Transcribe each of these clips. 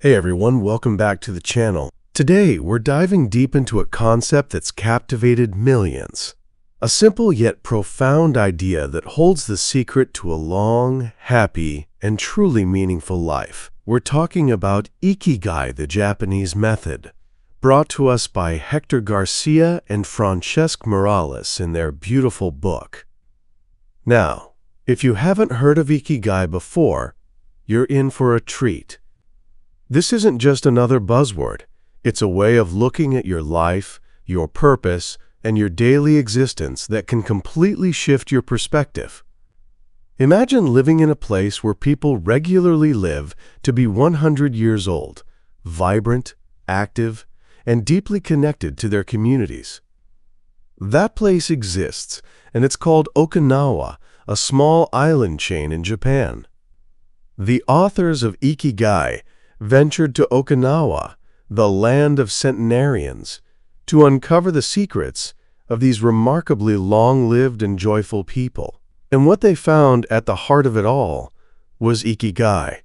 Hey everyone, welcome back to the channel. Today, we're diving deep into a concept that's captivated millions. A simple yet profound idea that holds the secret to a long, happy, and truly meaningful life. We're talking about Ikigai, the Japanese method, brought to us by Hector Garcia and Francesc Morales in their beautiful book. Now, if you haven't heard of Ikigai before, you're in for a treat. This isn't just another buzzword. It's a way of looking at your life, your purpose, and your daily existence that can completely shift your perspective. Imagine living in a place where people regularly live to be 100 years old, vibrant, active, and deeply connected to their communities. That place exists, and it's called Okinawa, a small island chain in Japan. The authors of Ikigai ventured to Okinawa, the land of centenarians, to uncover the secrets of these remarkably long-lived and joyful people. And what they found at the heart of it all was Ikigai.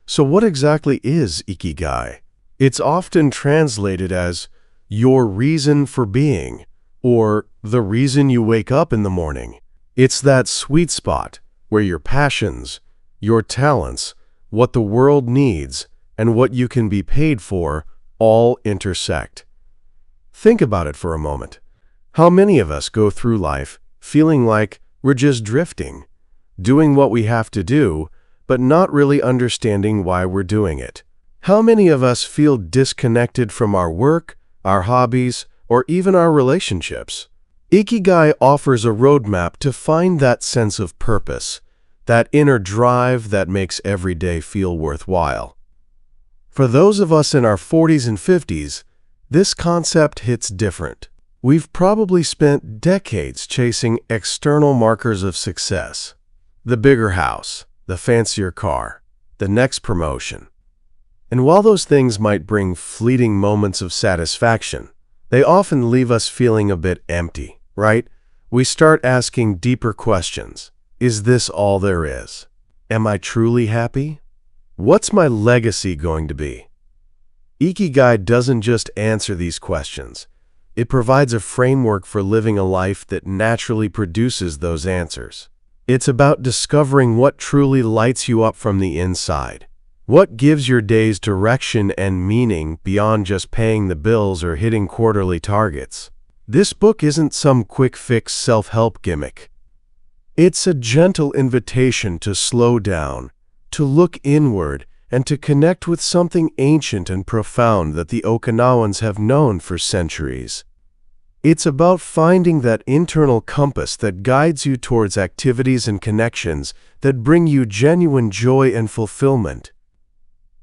So what exactly is Ikigai? It's often translated as your reason for being, or the reason you wake up in the morning. It's that sweet spot where your passions, your talents, what the world needs, and what you can be paid for all intersect. Think about it for a moment. How many of us go through life feeling like we're just drifting, doing what we have to do, but not really understanding why we're doing it? How many of us feel disconnected from our work, our hobbies, or even our relationships? Ikigai offers a roadmap to find that sense of purpose, that inner drive that makes every day feel worthwhile. For those of us in our 40s and 50s, this concept hits different. We've probably spent decades chasing external markers of success. The bigger house, the fancier car, the next promotion. And while those things might bring fleeting moments of satisfaction, they often leave us feeling a bit empty, right? We start asking deeper questions. Is this all there is? Am I truly happy? What's my legacy going to be? Ikigai doesn't just answer these questions. It provides a framework for living a life that naturally produces those answers. It's about discovering what truly lights you up from the inside. What gives your days direction and meaning beyond just paying the bills or hitting quarterly targets? This book isn't some quick-fix self-help gimmick. It's a gentle invitation to slow down, to look inward, and to connect with something ancient and profound that the Okinawans have known for centuries. It's about finding that internal compass that guides you towards activities and connections that bring you genuine joy and fulfillment.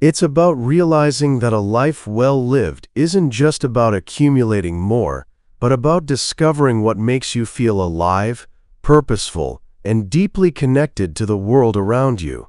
It's about realizing that a life well lived isn't just about accumulating more, but about discovering what makes you feel alive, purposeful, and deeply connected to the world around you.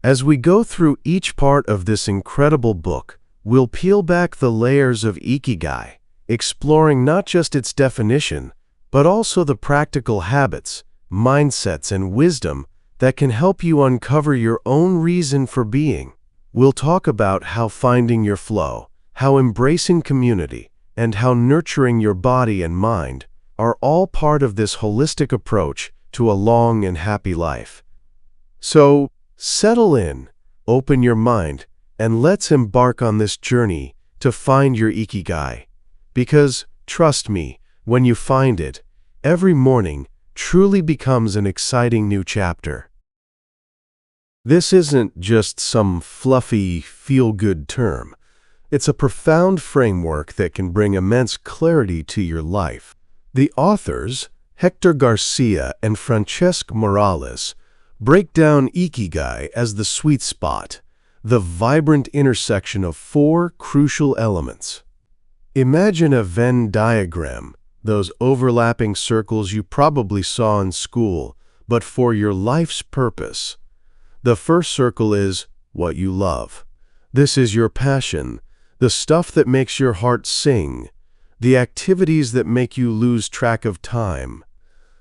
As we go through each part of this incredible book, we'll peel back the layers of Ikigai, exploring not just its definition, but also the practical habits, mindsets, and wisdom that can help you uncover your own reason for being. We'll talk about how finding your flow, how embracing community, and how nurturing your body and mind are all part of this holistic approach to a long and happy life. So, settle in, open your mind, and let's embark on this journey to find your Ikigai. Because, trust me, when you find it, every morning truly becomes an exciting new chapter. This isn't just some fluffy, feel-good term. It's a profound framework that can bring immense clarity to your life. The authors, Hector Garcia and Francesc Morales, break down Ikigai as the sweet spot, the vibrant intersection of four crucial elements. Imagine a Venn diagram, those overlapping circles you probably saw in school, but for your life's purpose. The first circle is what you love. This is your passion, the stuff that makes your heart sing, the activities that make you lose track of time.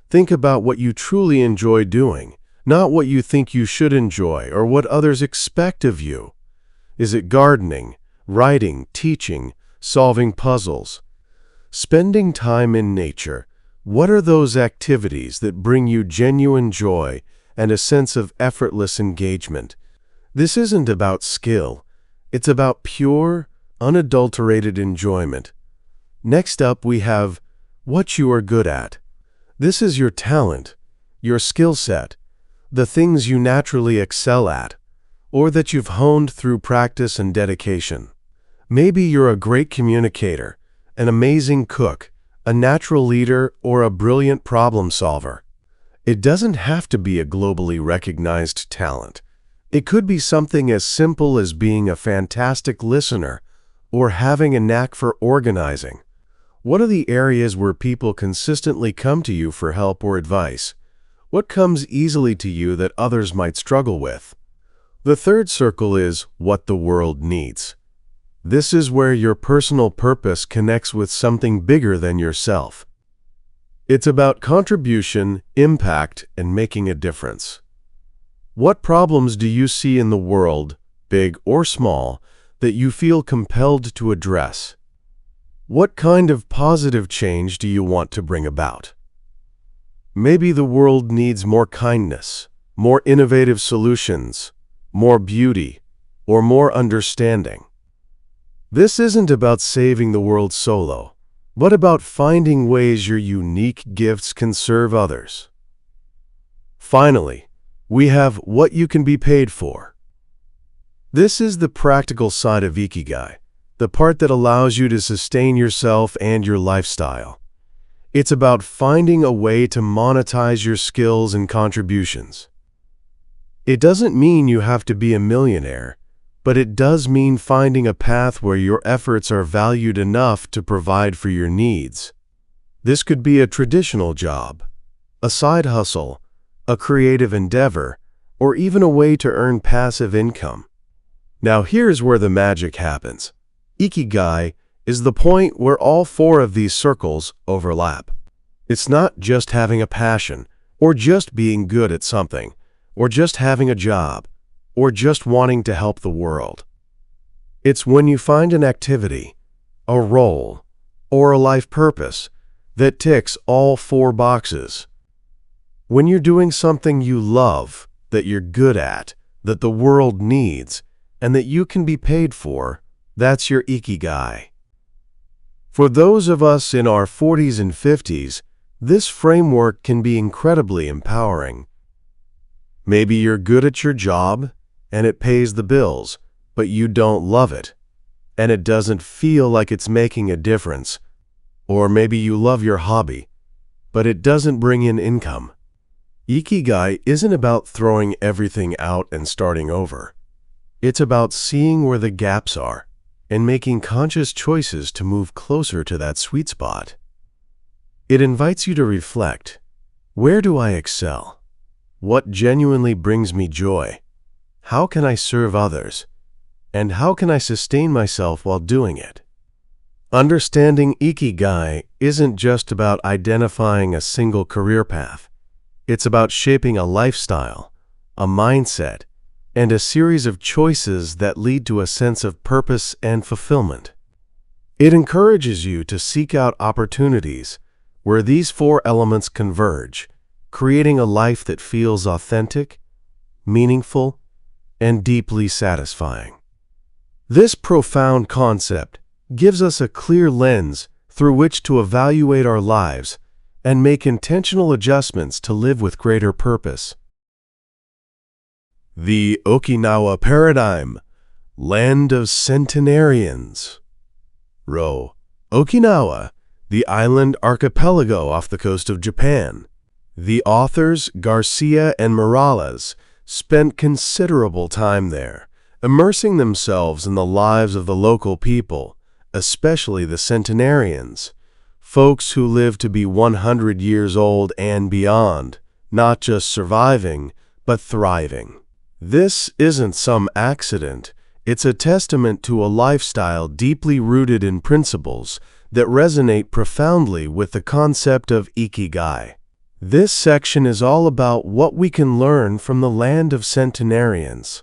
Think about what you truly enjoy doing, not what you think you should enjoy or what others expect of you. Is it gardening, writing, teaching, solving puzzles? Spending time in nature. What are those activities that bring you genuine joy and a sense of effortless engagement? This isn't about skill. It's about pure, unadulterated enjoyment. Next up, we have what you are good at. This is your talent, your skill set, the things you naturally excel at, or that you've honed through practice and dedication. Maybe you're a great communicator, an amazing cook, a natural leader, or a brilliant problem solver. It doesn't have to be a globally recognized talent. It could be something as simple as being a fantastic listener or having a knack for organizing. What are the areas where people consistently come to you for help or advice? What comes easily to you that others might struggle with? The third circle is what the world needs. This is where your personal purpose connects with something bigger than yourself. It's about contribution, impact, and making a difference. What problems do you see in the world, big or small, that you feel compelled to address? What kind of positive change do you want to bring about? Maybe the world needs more kindness, more innovative solutions, more beauty, or more understanding. This isn't about saving the world solo, but about finding ways your unique gifts can serve others. Finally, we have what you can be paid for. This is the practical side of Ikigai, the part that allows you to sustain yourself and your lifestyle. It's about finding a way to monetize your skills and contributions. It doesn't mean you have to be a millionaire, but it does mean finding a path where your efforts are valued enough to provide for your needs. This could be a traditional job, a side hustle, a creative endeavor, or even a way to earn passive income. Now here's where the magic happens. Ikigai is the point where all four of these circles overlap. It's not just having a passion, or just being good at something, or just having a job, or just wanting to help the world. It's when you find an activity, a role, or a life purpose that ticks all four boxes. When you're doing something you love, that you're good at, that the world needs, and that you can be paid for, that's your Ikigai. For those of us in our 40s and 50s, this framework can be incredibly empowering. Maybe you're good at your job, and it pays the bills, but you don't love it, and it doesn't feel like it's making a difference. Or maybe you love your hobby, but it doesn't bring in income. Ikigai isn't about throwing everything out and starting over. It's about seeing where the gaps are and making conscious choices to move closer to that sweet spot. It invites you to reflect. Where do I excel? What genuinely brings me joy? How can I serve others? And how can I sustain myself while doing it? Understanding Ikigai isn't just about identifying a single career path. It's about shaping a lifestyle, a mindset, and a series of choices that lead to a sense of purpose and fulfillment. It encourages you to seek out opportunities where these four elements converge, creating a life that feels authentic, meaningful, and deeply satisfying. This profound concept gives us a clear lens through which to evaluate our lives and make intentional adjustments to live with greater purpose. The Okinawa Paradigm, Land of Centenarians. Okinawa, the island archipelago off the coast of Japan. The authors, Garcia and Morales, spent considerable time there, immersing themselves in the lives of the local people, especially the centenarians, folks who live to be 100 years old and beyond, not just surviving, but thriving. This isn't some accident. It's a testament to a lifestyle deeply rooted in principles that resonate profoundly with the concept of Ikigai. This section is all about what we can learn from the land of centenarians.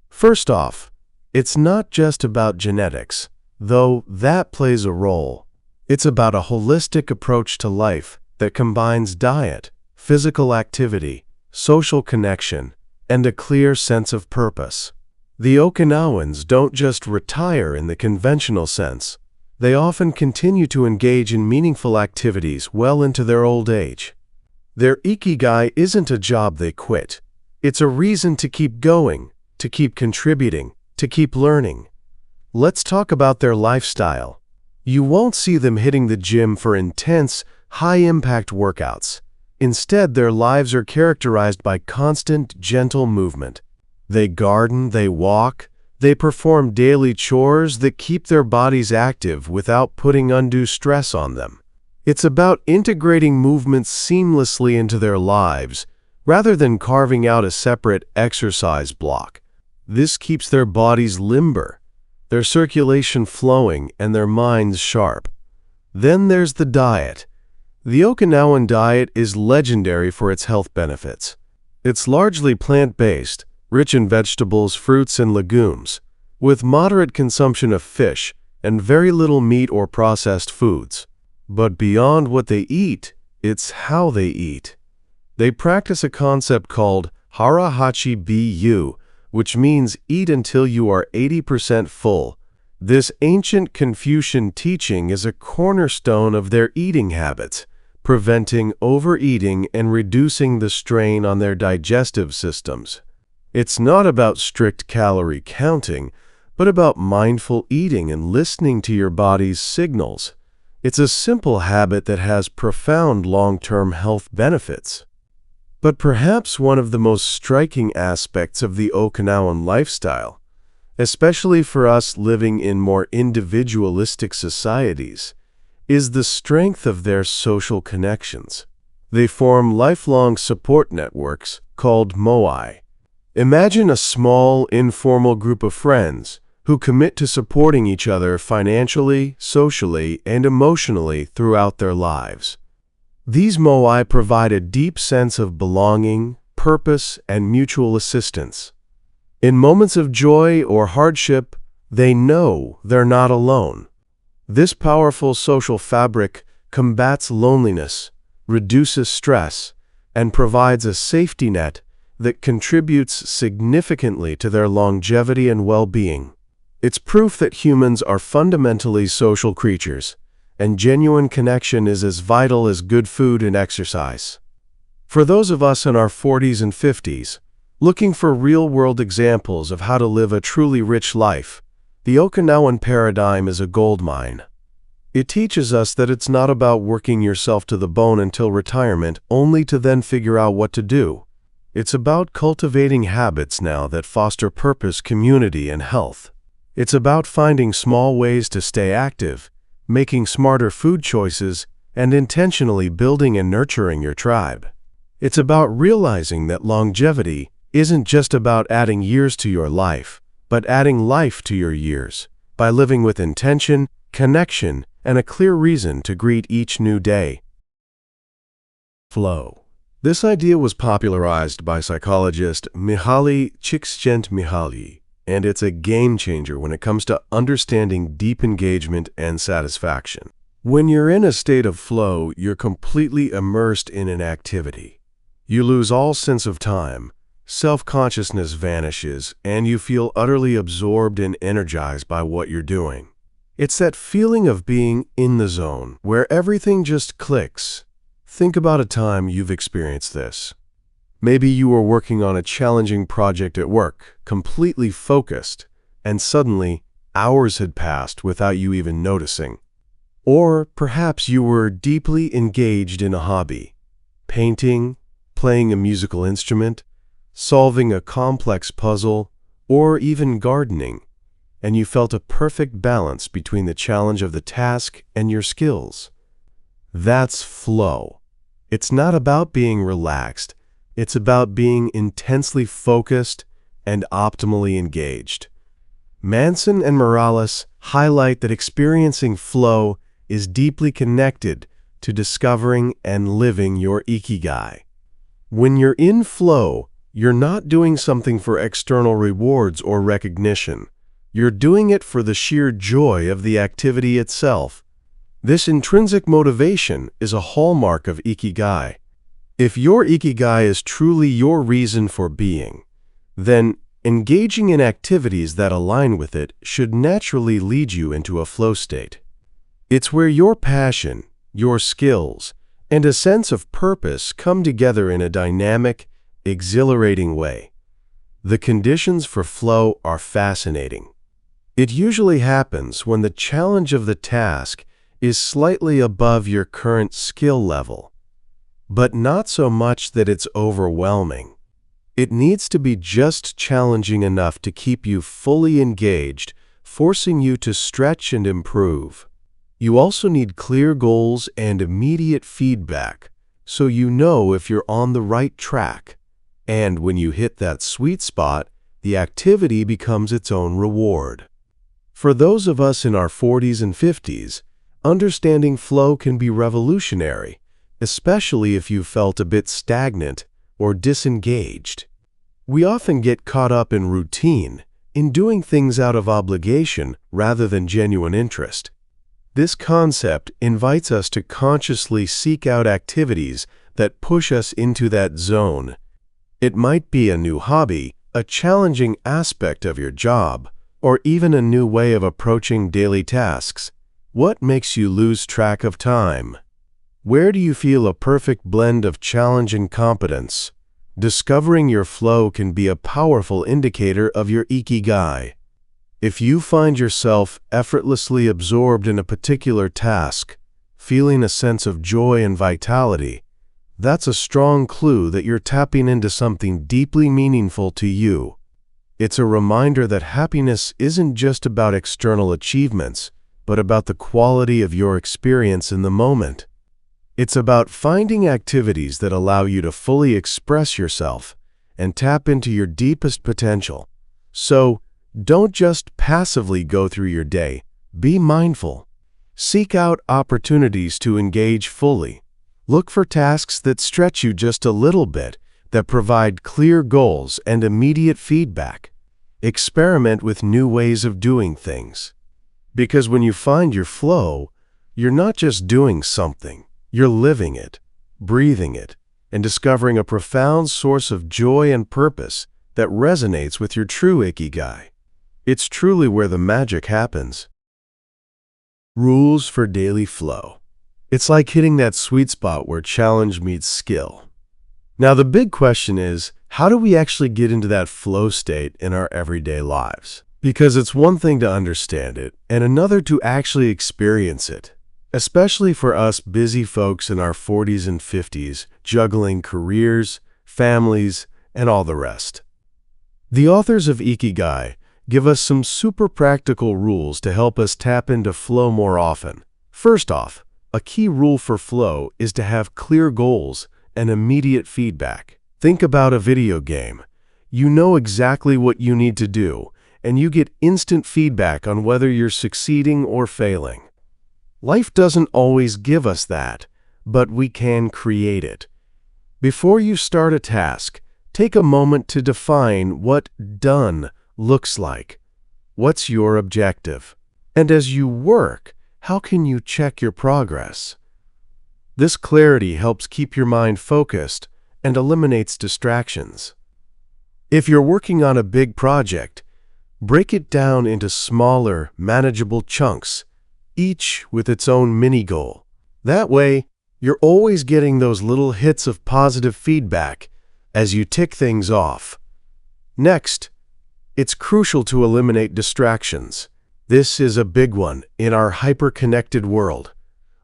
First off, It's not just about genetics, though that plays a role. It's about a holistic approach to life that combines diet, physical activity, social connection, and a clear sense of purpose. The Okinawans don't just retire in the conventional sense. They often continue to engage in meaningful activities well into their old age. Their Ikigai isn't a job they quit. It's a reason to keep going, to keep contributing, to keep learning. Let's talk about their lifestyle. You won't see them hitting the gym for intense, high-impact workouts. Instead, their lives are characterized by constant, gentle movement. They garden, they walk, they perform daily chores that keep their bodies active without putting undue stress on them. It's about integrating movements seamlessly into their lives, rather than carving out a separate exercise block. This keeps their bodies limber, their circulation flowing, and their minds sharp. Then there's the diet. The Okinawan diet is legendary for its health benefits. It's largely plant-based, rich in vegetables, fruits, and legumes, with moderate consumption of fish and very little meat or processed foods. But beyond what they eat, it's how they eat. They practice a concept called Hara-Hachi Bu, which means eat until you are 80% full. This ancient Confucian teaching is a cornerstone of their eating habits, preventing overeating and reducing the strain on their digestive systems. It's not about strict calorie counting, but about mindful eating and listening to your body's signals. It's a simple habit that has profound long-term health benefits. But perhaps one of the most striking aspects of the Okinawan lifestyle, especially for us living in more individualistic societies, is the strength of their social connections. They form lifelong support networks called moai. Imagine a small, informal group of friends who commit to supporting each other financially, socially, and emotionally throughout their lives. These moai provide a deep sense of belonging, purpose, and mutual assistance. In moments of joy or hardship, they know they're not alone. This powerful social fabric combats loneliness, reduces stress, and provides a safety net that contributes significantly to their longevity and well-being. It's proof that humans are fundamentally social creatures, and genuine connection is as vital as good food and exercise. For those of us in our 40s and 50s, looking for real-world examples of how to live a truly rich life, the Okinawan paradigm is a goldmine. It teaches us that it's not about working yourself to the bone until retirement, only to then figure out what to do. It's about cultivating habits now that foster purpose, community, and health. It's about finding small ways to stay active, making smarter food choices, and intentionally building and nurturing your tribe. It's about realizing that longevity isn't just about adding years to your life, but adding life to your years, by living with intention, connection, and a clear reason to greet each new day. Flow. This idea was popularized by psychologist Mihaly Csikszentmihalyi, and it's a game changer when it comes to understanding deep engagement and satisfaction. When you're in a state of flow, you're completely immersed in an activity. You lose all sense of time, self-consciousness vanishes, and you feel utterly absorbed and energized by what you're doing. It's that feeling of being in the zone, where everything just clicks. Think about a time you've experienced this. Maybe you were working on a challenging project at work, completely focused, and suddenly hours had passed without you even noticing. Or perhaps you were deeply engaged in a hobby, painting, playing a musical instrument, solving a complex puzzle, or even gardening, and you felt a perfect balance between the challenge of the task and your skills. That's flow. It's not about being relaxed. It's about being intensely focused and optimally engaged. Manson and Morales highlight that experiencing flow is deeply connected to discovering and living your Ikigai. When you're in flow, you're not doing something for external rewards or recognition. You're doing it for the sheer joy of the activity itself. This intrinsic motivation is a hallmark of Ikigai. If your Ikigai is truly your reason for being, then engaging in activities that align with it should naturally lead you into a flow state. It's where your passion, your skills, and a sense of purpose come together in a dynamic, exhilarating way. The conditions for flow are fascinating. It usually happens when the challenge of the task is slightly above your current skill level, but not so much that it's overwhelming. It needs to be just challenging enough to keep you fully engaged, forcing you to stretch and improve. You also need clear goals and immediate feedback, so you know if you're on the right track. And when you hit that sweet spot, the activity becomes its own reward. For those of us in our 40s and 50s, understanding flow can be revolutionary, especially if you felt a bit stagnant or disengaged. We often get caught up in routine, in doing things out of obligation rather than genuine interest. This concept invites us to consciously seek out activities that push us into that zone. It might be a new hobby, a challenging aspect of your job, or even a new way of approaching daily tasks. What makes you lose track of time? Where do you feel a perfect blend of challenge and competence? Discovering your flow can be a powerful indicator of your Ikigai. If you find yourself effortlessly absorbed in a particular task, feeling a sense of joy and vitality, that's a strong clue that you're tapping into something deeply meaningful to you. It's a reminder that happiness isn't just about external achievements, but about the quality of your experience in the moment. It's about finding activities that allow you to fully express yourself and tap into your deepest potential. So, don't just passively go through your day. Be mindful. Seek out opportunities to engage fully. Look for tasks that stretch you just a little bit, that provide clear goals and immediate feedback. Experiment with new ways of doing things. Because when you find your flow, you're not just doing something, you're living it, breathing it, and discovering a profound source of joy and purpose that resonates with your true Ikigai. It's truly where the magic happens. Rules for daily flow. It's like hitting that sweet spot where challenge meets skill. Now the big question is, how do we actually get into that flow state in our everyday lives? Because it's one thing to understand it, and another to actually experience it. Especially for us busy folks in our 40s and 50s, juggling careers, families, and all the rest. The authors of Ikigai give us some super practical rules to help us tap into flow more often. First off, a key rule for flow is to have clear goals and immediate feedback. Think about a video game. You know exactly what you need to do, and you get instant feedback on whether you're succeeding or failing. Life doesn't always give us that, but we can create it. Before you start a task, take a moment to define what done looks like. What's your objective? And as you work, how can you check your progress? This clarity helps keep your mind focused and eliminates distractions. If you're working on a big project, break it down into smaller, manageable chunks, each with its own mini-goal. That way, you're always getting those little hits of positive feedback as you tick things off. Next, it's crucial to eliminate distractions. This is a big one in our hyper-connected world.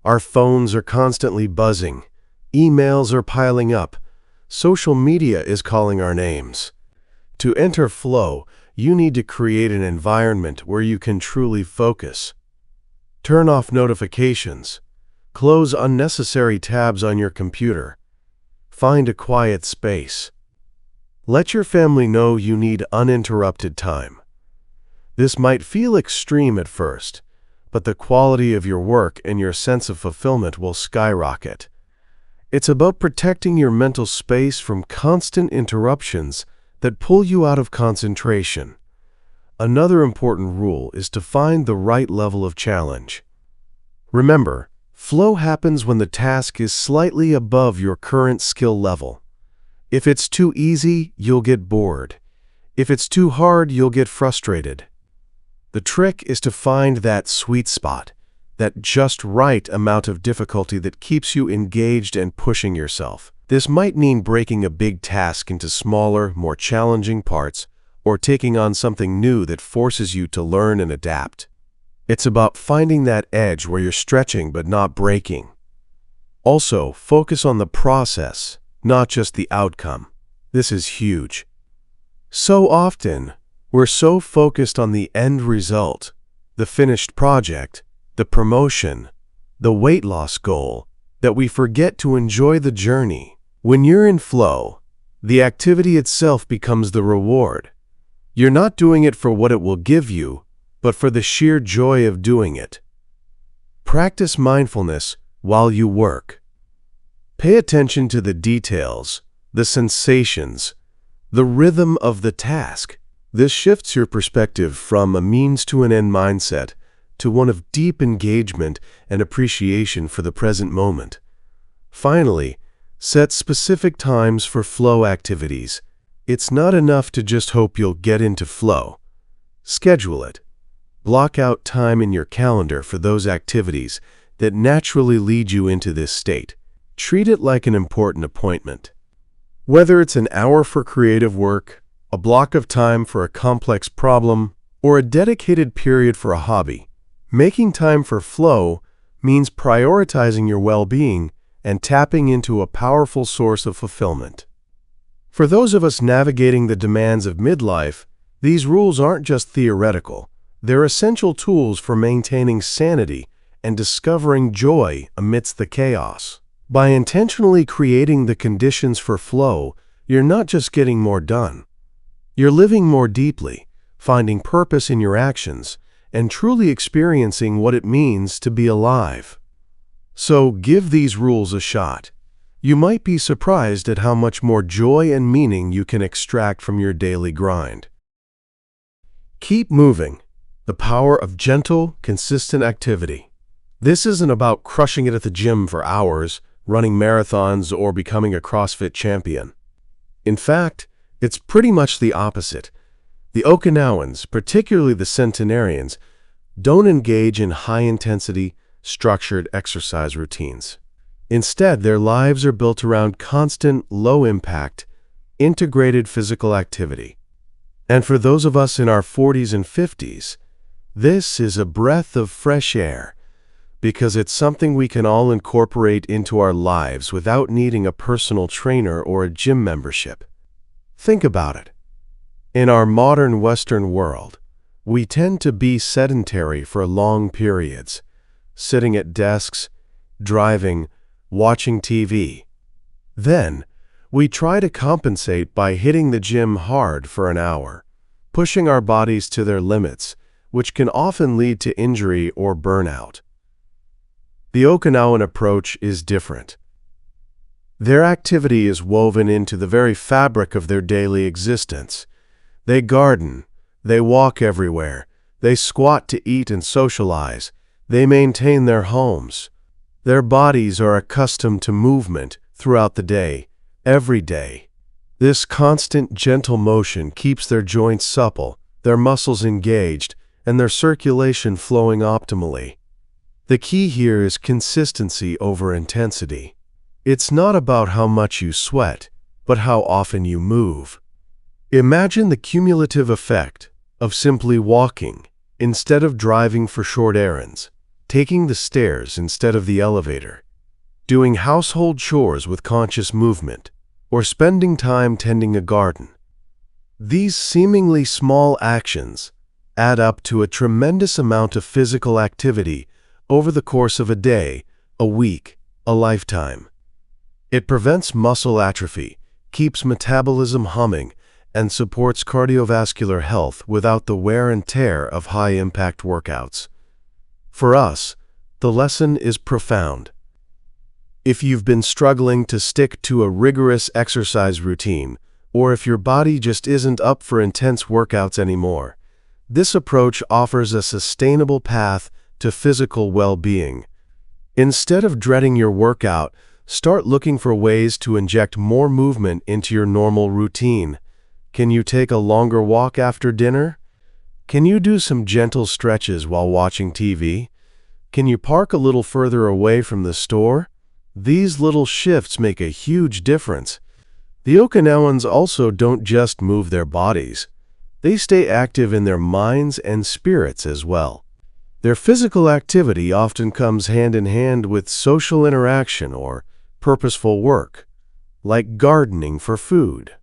Our phones are constantly buzzing, emails are piling up, social media is calling our names. To enter flow, you need to create an environment where you can truly focus. Turn off notifications. Close unnecessary tabs on your computer. Find a quiet space. Let your family know you need uninterrupted time. This might feel extreme at first, but the quality of your work and your sense of fulfillment will skyrocket. It's about protecting your mental space from constant interruptions that pull you out of concentration. Another important rule is to find the right level of challenge. Remember, flow happens when the task is slightly above your current skill level. If it's too easy, you'll get bored. If it's too hard, you'll get frustrated. The trick is to find that sweet spot, that just right amount of difficulty that keeps you engaged and pushing yourself. This might mean breaking a big task into smaller, more challenging parts, or taking on something new that forces you to learn and adapt. It's about finding that edge where you're stretching but not breaking. Also, focus on the process, not just the outcome. This is huge. So often, we're so focused on the end result, the finished project, the promotion, the weight loss goal, that we forget to enjoy the journey. When you're in flow, the activity itself becomes the reward. You're not doing it for what it will give you, but for the sheer joy of doing it. Practice mindfulness while you work. Pay attention to the details, the sensations, the rhythm of the task. This shifts your perspective from a means to an end mindset to one of deep engagement and appreciation for the present moment. Finally, set specific times for flow activities. It's not enough to just hope you'll get into flow. Schedule it. Block out time in your calendar for those activities that naturally lead you into this state. Treat it like an important appointment. Whether it's an hour for creative work, a block of time for a complex problem, or a dedicated period for a hobby, making time for flow means prioritizing your well-being and tapping into a powerful source of fulfillment. For those of us navigating the demands of midlife, these rules aren't just theoretical. They're essential tools for maintaining sanity and discovering joy amidst the chaos. By intentionally creating the conditions for flow, you're not just getting more done. You're living more deeply, finding purpose in your actions, and truly experiencing what it means to be alive. So give these rules a shot. You might be surprised at how much more joy and meaning you can extract from your daily grind. Keep moving. The power of gentle, consistent activity. This isn't about crushing it at the gym for hours, running marathons, or becoming a CrossFit champion. In fact, it's pretty much the opposite. The Okinawans, particularly the centenarians, don't engage in high-intensity, structured exercise routines. Instead, their lives are built around constant, low-impact, integrated physical activity. And for those of us in our 40s and 50s, this is a breath of fresh air, because it's something we can all incorporate into our lives without needing a personal trainer or a gym membership. Think about it. In our modern Western world, we tend to be sedentary for long periods, sitting at desks, driving, watching TV. Then, we try to compensate by hitting the gym hard for an hour, pushing our bodies to their limits, which can often lead to injury or burnout. The Okinawan approach is different. Their activity is woven into the very fabric of their daily existence. They garden, they walk everywhere, they squat to eat and socialize, they maintain their homes. Their bodies are accustomed to movement throughout the day, every day. This constant, gentle motion keeps their joints supple, their muscles engaged, and their circulation flowing optimally. The key here is consistency over intensity. It's not about how much you sweat, but how often you move. Imagine the cumulative effect of simply walking instead of driving for short errands, taking the stairs instead of the elevator, doing household chores with conscious movement, or spending time tending a garden. These seemingly small actions add up to a tremendous amount of physical activity over the course of a day, a week, a lifetime. It prevents muscle atrophy, keeps metabolism humming, and supports cardiovascular health without the wear and tear of high-impact workouts. For us, the lesson is profound. If you've been struggling to stick to a rigorous exercise routine, or if your body just isn't up for intense workouts anymore, This approach offers a sustainable path to physical well-being. Instead of dreading your workout, start looking for ways to inject more movement into your normal routine. Can you take a longer walk after dinner? Can you do some gentle stretches while watching TV? Can you park a little further away from the store? These little shifts make a huge difference. The Okinawans also don't just move their bodies. They stay active in their minds and spirits as well. Their physical activity often comes hand in hand with social interaction or purposeful work, like gardening for food.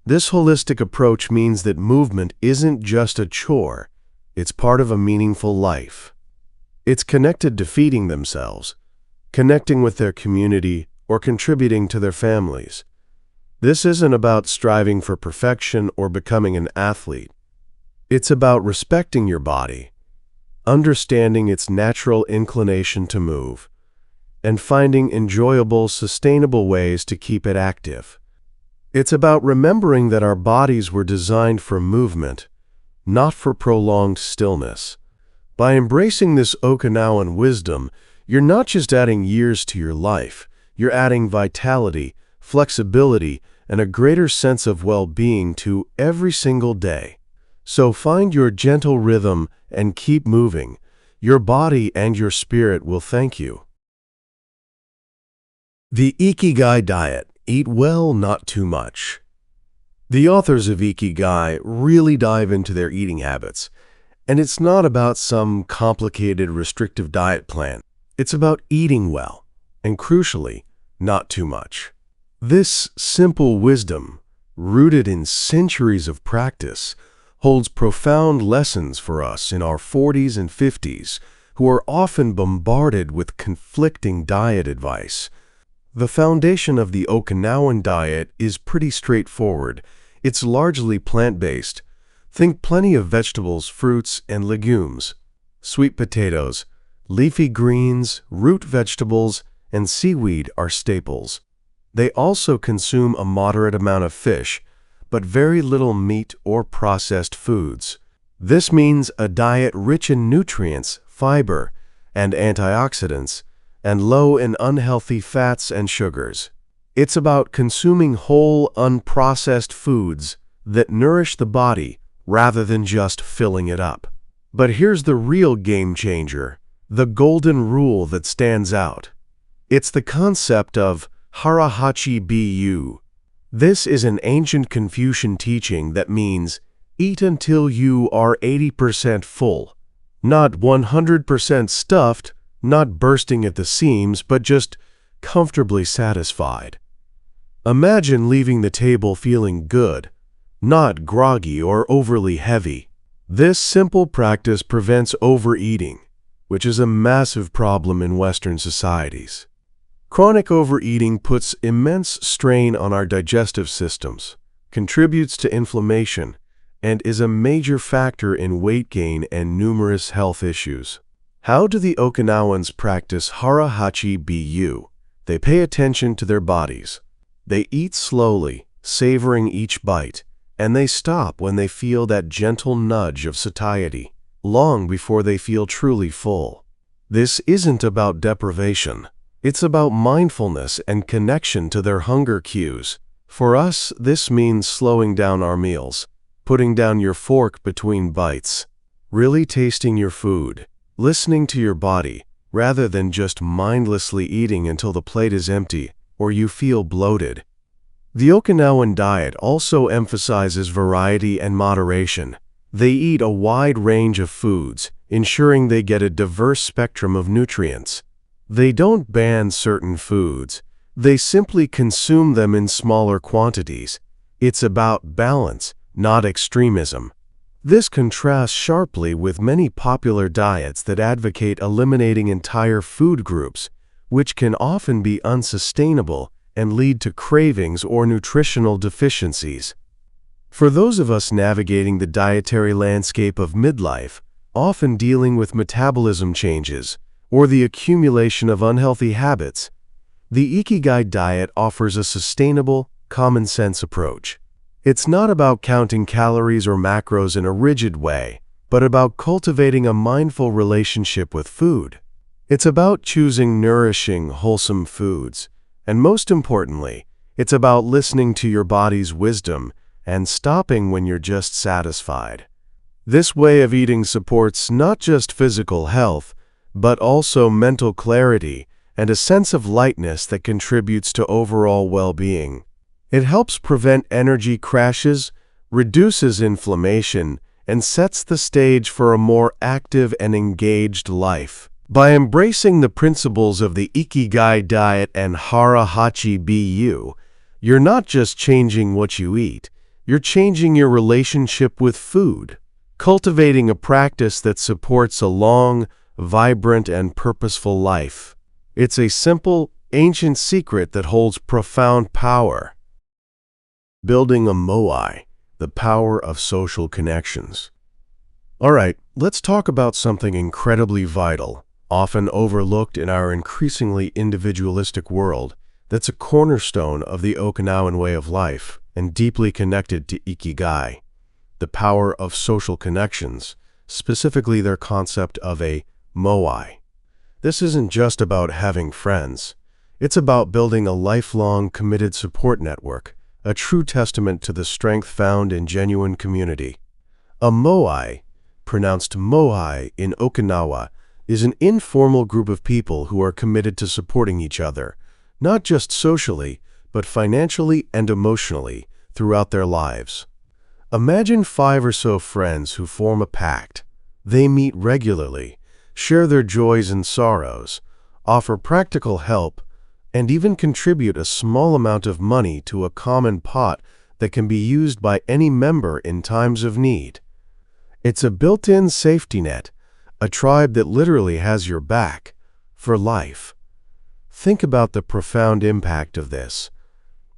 This holistic approach means that movement isn't just a chore, it's part of a meaningful life. It's connected to feeding themselves, connecting with their community, or contributing to their families. This isn't about striving for perfection or becoming an athlete. It's about respecting your body, understanding its natural inclination to move, and finding enjoyable, sustainable ways to keep it active. It's about remembering that our bodies were designed for movement, not for prolonged stillness. By embracing this Okinawan wisdom, you're not just adding years to your life, you're adding vitality, flexibility, and a greater sense of well-being to every single day. So find your gentle rhythm and keep moving. Your body and your spirit will thank you. The Ikigai diet. Eat well, not too much. The authors of Ikigai really dive into their eating habits, and it's not about some complicated restrictive diet plan. It's about eating well, and crucially, not too much. This simple wisdom, rooted in centuries of practice, holds profound lessons for us in our 40s and 50s who are often bombarded with conflicting diet advice. The foundation of the Okinawan diet is pretty straightforward. It's largely plant-based. Think plenty of vegetables, fruits, and legumes, sweet potatoes, leafy greens, root vegetables, and seaweed are staples. They also consume a moderate amount of fish, but very little meat or processed foods. This means a diet rich in nutrients, fiber, and antioxidants, and low in unhealthy fats and sugars. It's about consuming whole, unprocessed foods that nourish the body rather than just filling it up. But here's the real game changer, the golden rule that stands out. It's the concept of harahachi bu. This is an ancient Confucian teaching that means eat until you are 80% full, not 100% stuffed, not bursting at the seams, but just comfortably satisfied. Imagine leaving the table feeling good, not groggy or overly heavy. This simple practice prevents overeating, which is a massive problem in Western societies. Chronic overeating puts immense strain on our digestive systems, contributes to inflammation, and is a major factor in weight gain and numerous health issues. How do the Okinawans practice harahachi bu? They pay attention to their bodies. They eat slowly, savoring each bite, and they stop when they feel that gentle nudge of satiety, long before they feel truly full. This isn't about deprivation. It's about mindfulness and connection to their hunger cues. For us, this means slowing down our meals, putting down your fork between bites, really tasting your food, listening to your body, rather than just mindlessly eating until the plate is empty or you feel bloated. The Okinawan diet also emphasizes variety and moderation. They eat a wide range of foods, ensuring they get a diverse spectrum of nutrients. They don't ban certain foods. They simply consume them in smaller quantities. It's about balance, not extremism. This contrasts sharply with many popular diets that advocate eliminating entire food groups, which can often be unsustainable and lead to cravings or nutritional deficiencies. For those of us navigating the dietary landscape of midlife, often dealing with metabolism changes or the accumulation of unhealthy habits, the Ikigai diet offers a sustainable, common-sense approach. It's not about counting calories or macros in a rigid way, but about cultivating a mindful relationship with food. It's about choosing nourishing, wholesome foods, and most importantly, it's about listening to your body's wisdom and stopping when you're just satisfied. This way of eating supports not just physical health, but also mental clarity and a sense of lightness that contributes to overall well-being. It helps prevent energy crashes, reduces inflammation, and sets the stage for a more active and engaged life. By embracing the principles of the Ikigai diet and Hara Hachi Bu, you're not just changing what you eat, you're changing your relationship with food, cultivating a practice that supports a long, vibrant, and purposeful life. It's a simple, ancient secret that holds profound power. Building a moai, the power of social connections. All right, let's talk about something incredibly vital, often overlooked in our increasingly individualistic world, that's a cornerstone of the Okinawan way of life and deeply connected to Ikigai, the power of social connections, specifically their concept of a moai. This isn't just about having friends. It's about building a lifelong, committed support network, a true testament to the strength found in genuine community. A moai, pronounced moai in Okinawa, is an informal group of people who are committed to supporting each other, not just socially, but financially and emotionally throughout their lives. Imagine 5 or so friends who form a pact. They meet regularly, share their joys and sorrows, offer practical help, and even contribute a small amount of money to a common pot that can be used by any member in times of need. It's a built-in safety net, a tribe that literally has your back for life. Think about the profound impact of this.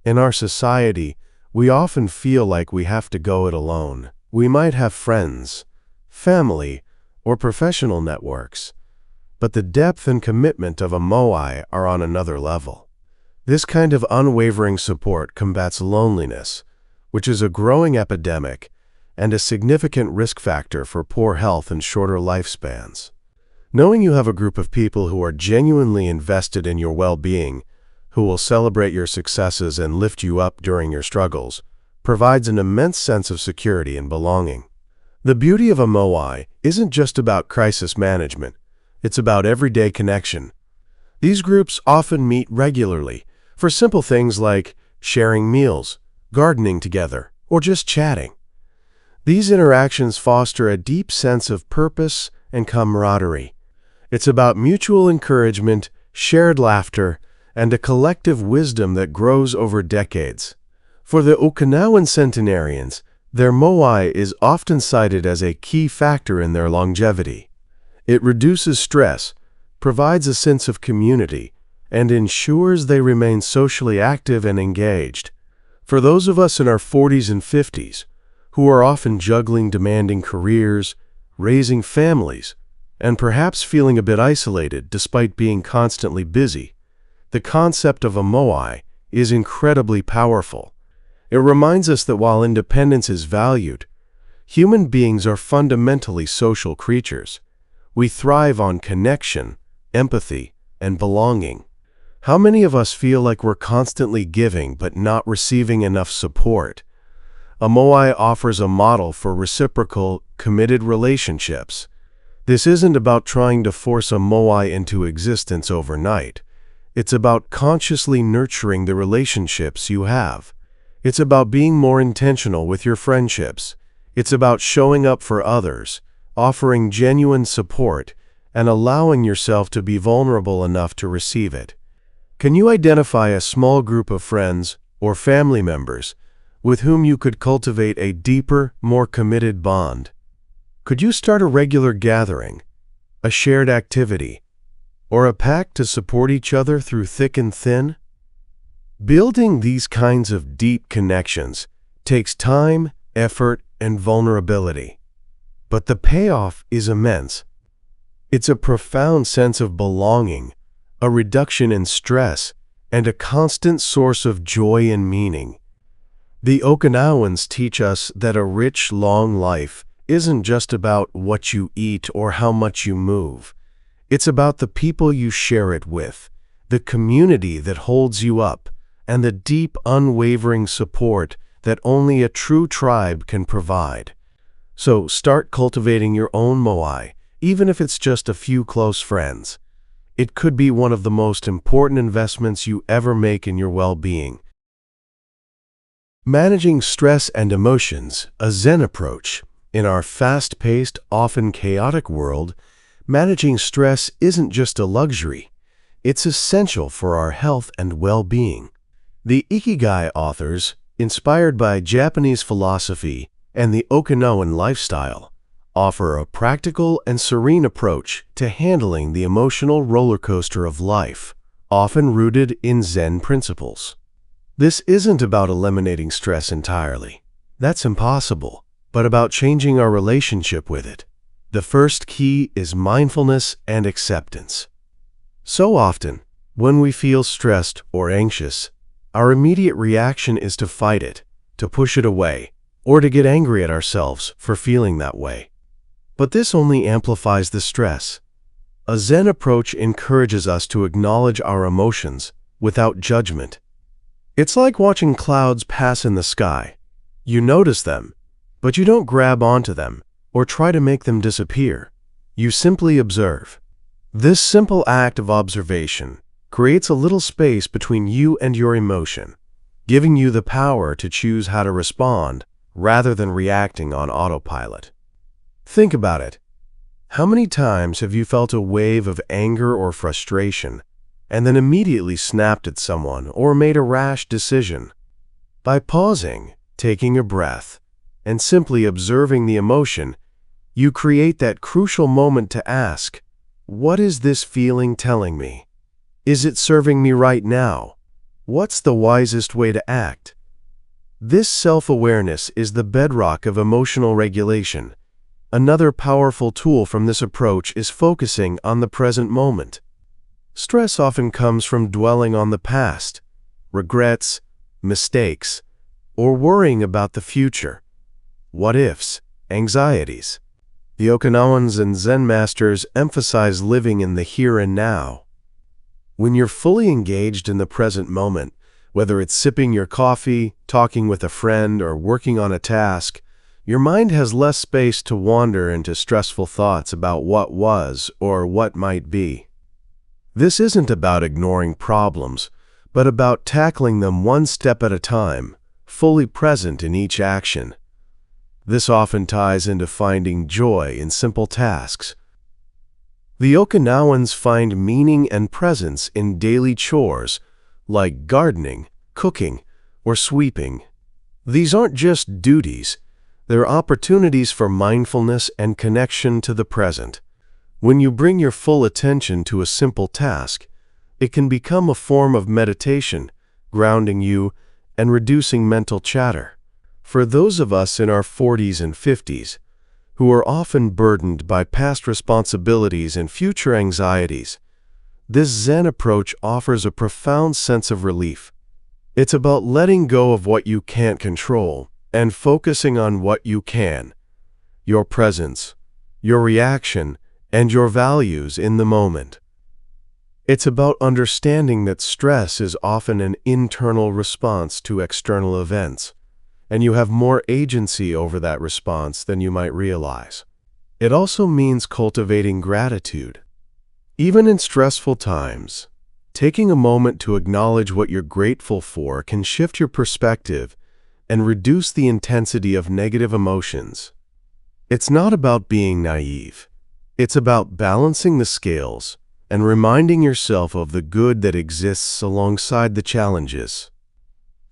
In our society, we often feel like we have to go it alone. We might have friends, family, or professional networks, but the depth and commitment of a moai are on another level. This kind of unwavering support combats loneliness, which is a growing epidemic and a significant risk factor for poor health and shorter lifespans. Knowing you have a group of people who are genuinely invested in your well-being, who will celebrate your successes and lift you up during your struggles, provides an immense sense of security and belonging. The beauty of a moai isn't just about crisis management, it's about everyday connection. These groups often meet regularly for simple things like sharing meals, gardening together, or just chatting. These interactions foster a deep sense of purpose and camaraderie. It's about mutual encouragement, shared laughter, and a collective wisdom that grows over decades. For the Okinawan centenarians, their moai is often cited as a key factor in their longevity. It reduces stress, provides a sense of community, and ensures they remain socially active and engaged. For those of us in our 40s and 50s, who are often juggling demanding careers, raising families, and perhaps feeling a bit isolated despite being constantly busy, the concept of a moai is incredibly powerful. It reminds us that while independence is valued, human beings are fundamentally social creatures. We thrive on connection, empathy, and belonging. How many of us feel like we're constantly giving but not receiving enough support? A moai offers a model for reciprocal, committed relationships. This isn't about trying to force a moai into existence overnight. It's about consciously nurturing the relationships you have. It's about being more intentional with your friendships. It's about showing up for others, offering genuine support, and allowing yourself to be vulnerable enough to receive it. Can you identify a small group of friends or family members with whom you could cultivate a deeper, more committed bond? Could you start a regular gathering, a shared activity, or a pact to support each other through thick and thin? Building these kinds of deep connections takes time, effort, and vulnerability. But the payoff is immense. It's a profound sense of belonging, a reduction in stress, and a constant source of joy and meaning. The Okinawans teach us that a rich, long life isn't just about what you eat or how much you move. It's about the people you share it with, the community that holds you up, and the deep, unwavering support that only a true tribe can provide. So start cultivating your own moai, even if it's just a few close friends. It could be one of the most important investments you ever make in your well-being. Managing stress and emotions, a Zen approach. In our fast-paced, often chaotic world, managing stress isn't just a luxury. It's essential for our health and well-being. The Ikigai authors, inspired by Japanese philosophy and the Okinawan lifestyle, offer a practical and serene approach to handling the emotional roller coaster of life, often rooted in Zen principles. This isn't about eliminating stress entirely. That's impossible, but about changing our relationship with it. The first key is mindfulness and acceptance. So often, when we feel stressed or anxious, our immediate reaction is to fight it, to push it away, or to get angry at ourselves for feeling that way. But this only amplifies the stress. A Zen approach encourages us to acknowledge our emotions without judgment. It's like watching clouds pass in the sky. You notice them, but you don't grab onto them or try to make them disappear. You simply observe. This simple act of observation creates a little space between you and your emotion, giving you the power to choose how to respond rather than reacting on autopilot. Think about it. How many times have you felt a wave of anger or frustration and then immediately snapped at someone or made a rash decision? By pausing, taking a breath, and simply observing the emotion, you create that crucial moment to ask, what is this feeling telling me? Is it serving me right now? What's the wisest way to act? This self-awareness is the bedrock of emotional regulation. Another powerful tool from this approach is focusing on the present moment. Stress often comes from dwelling on the past, regrets, mistakes, or worrying about the future. What-ifs, anxieties. The Okinawans and Zen masters emphasize living in the here and now. When you're fully engaged in the present moment, whether it's sipping your coffee, talking with a friend, or working on a task, your mind has less space to wander into stressful thoughts about what was or what might be. This isn't about ignoring problems, but about tackling them one step at a time, fully present in each action. This often ties into finding joy in simple tasks. The Okinawans find meaning and presence in daily chores like gardening, cooking, or sweeping. These aren't just duties. They're opportunities for mindfulness and connection to the present. When you bring your full attention to a simple task, it can become a form of meditation, grounding you and reducing mental chatter. For those of us in our 40s and 50s, who are often burdened by past responsibilities and future anxieties, this Zen approach offers a profound sense of relief. It's about letting go of what you can't control and focusing on what you can, your presence, your reaction, and your values in the moment. It's about understanding that stress is often an internal response to external events, and you have more agency over that response than you might realize. It also means cultivating gratitude. Even in stressful times, taking a moment to acknowledge what you're grateful for can shift your perspective and reduce the intensity of negative emotions. It's not about being naive. It's about balancing the scales and reminding yourself of the good that exists alongside the challenges.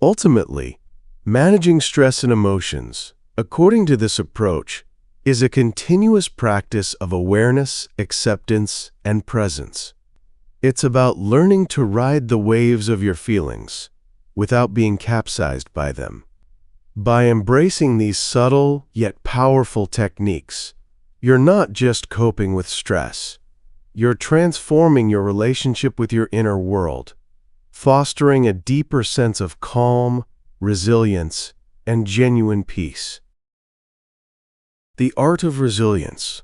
Ultimately, managing stress and emotions, according to this approach, is a continuous practice of awareness, acceptance, and presence. It's about learning to ride the waves of your feelings without being capsized by them. By embracing these subtle yet powerful techniques, you're not just coping with stress. You're transforming your relationship with your inner world, fostering a deeper sense of calm, resilience, and genuine peace. The art of resilience.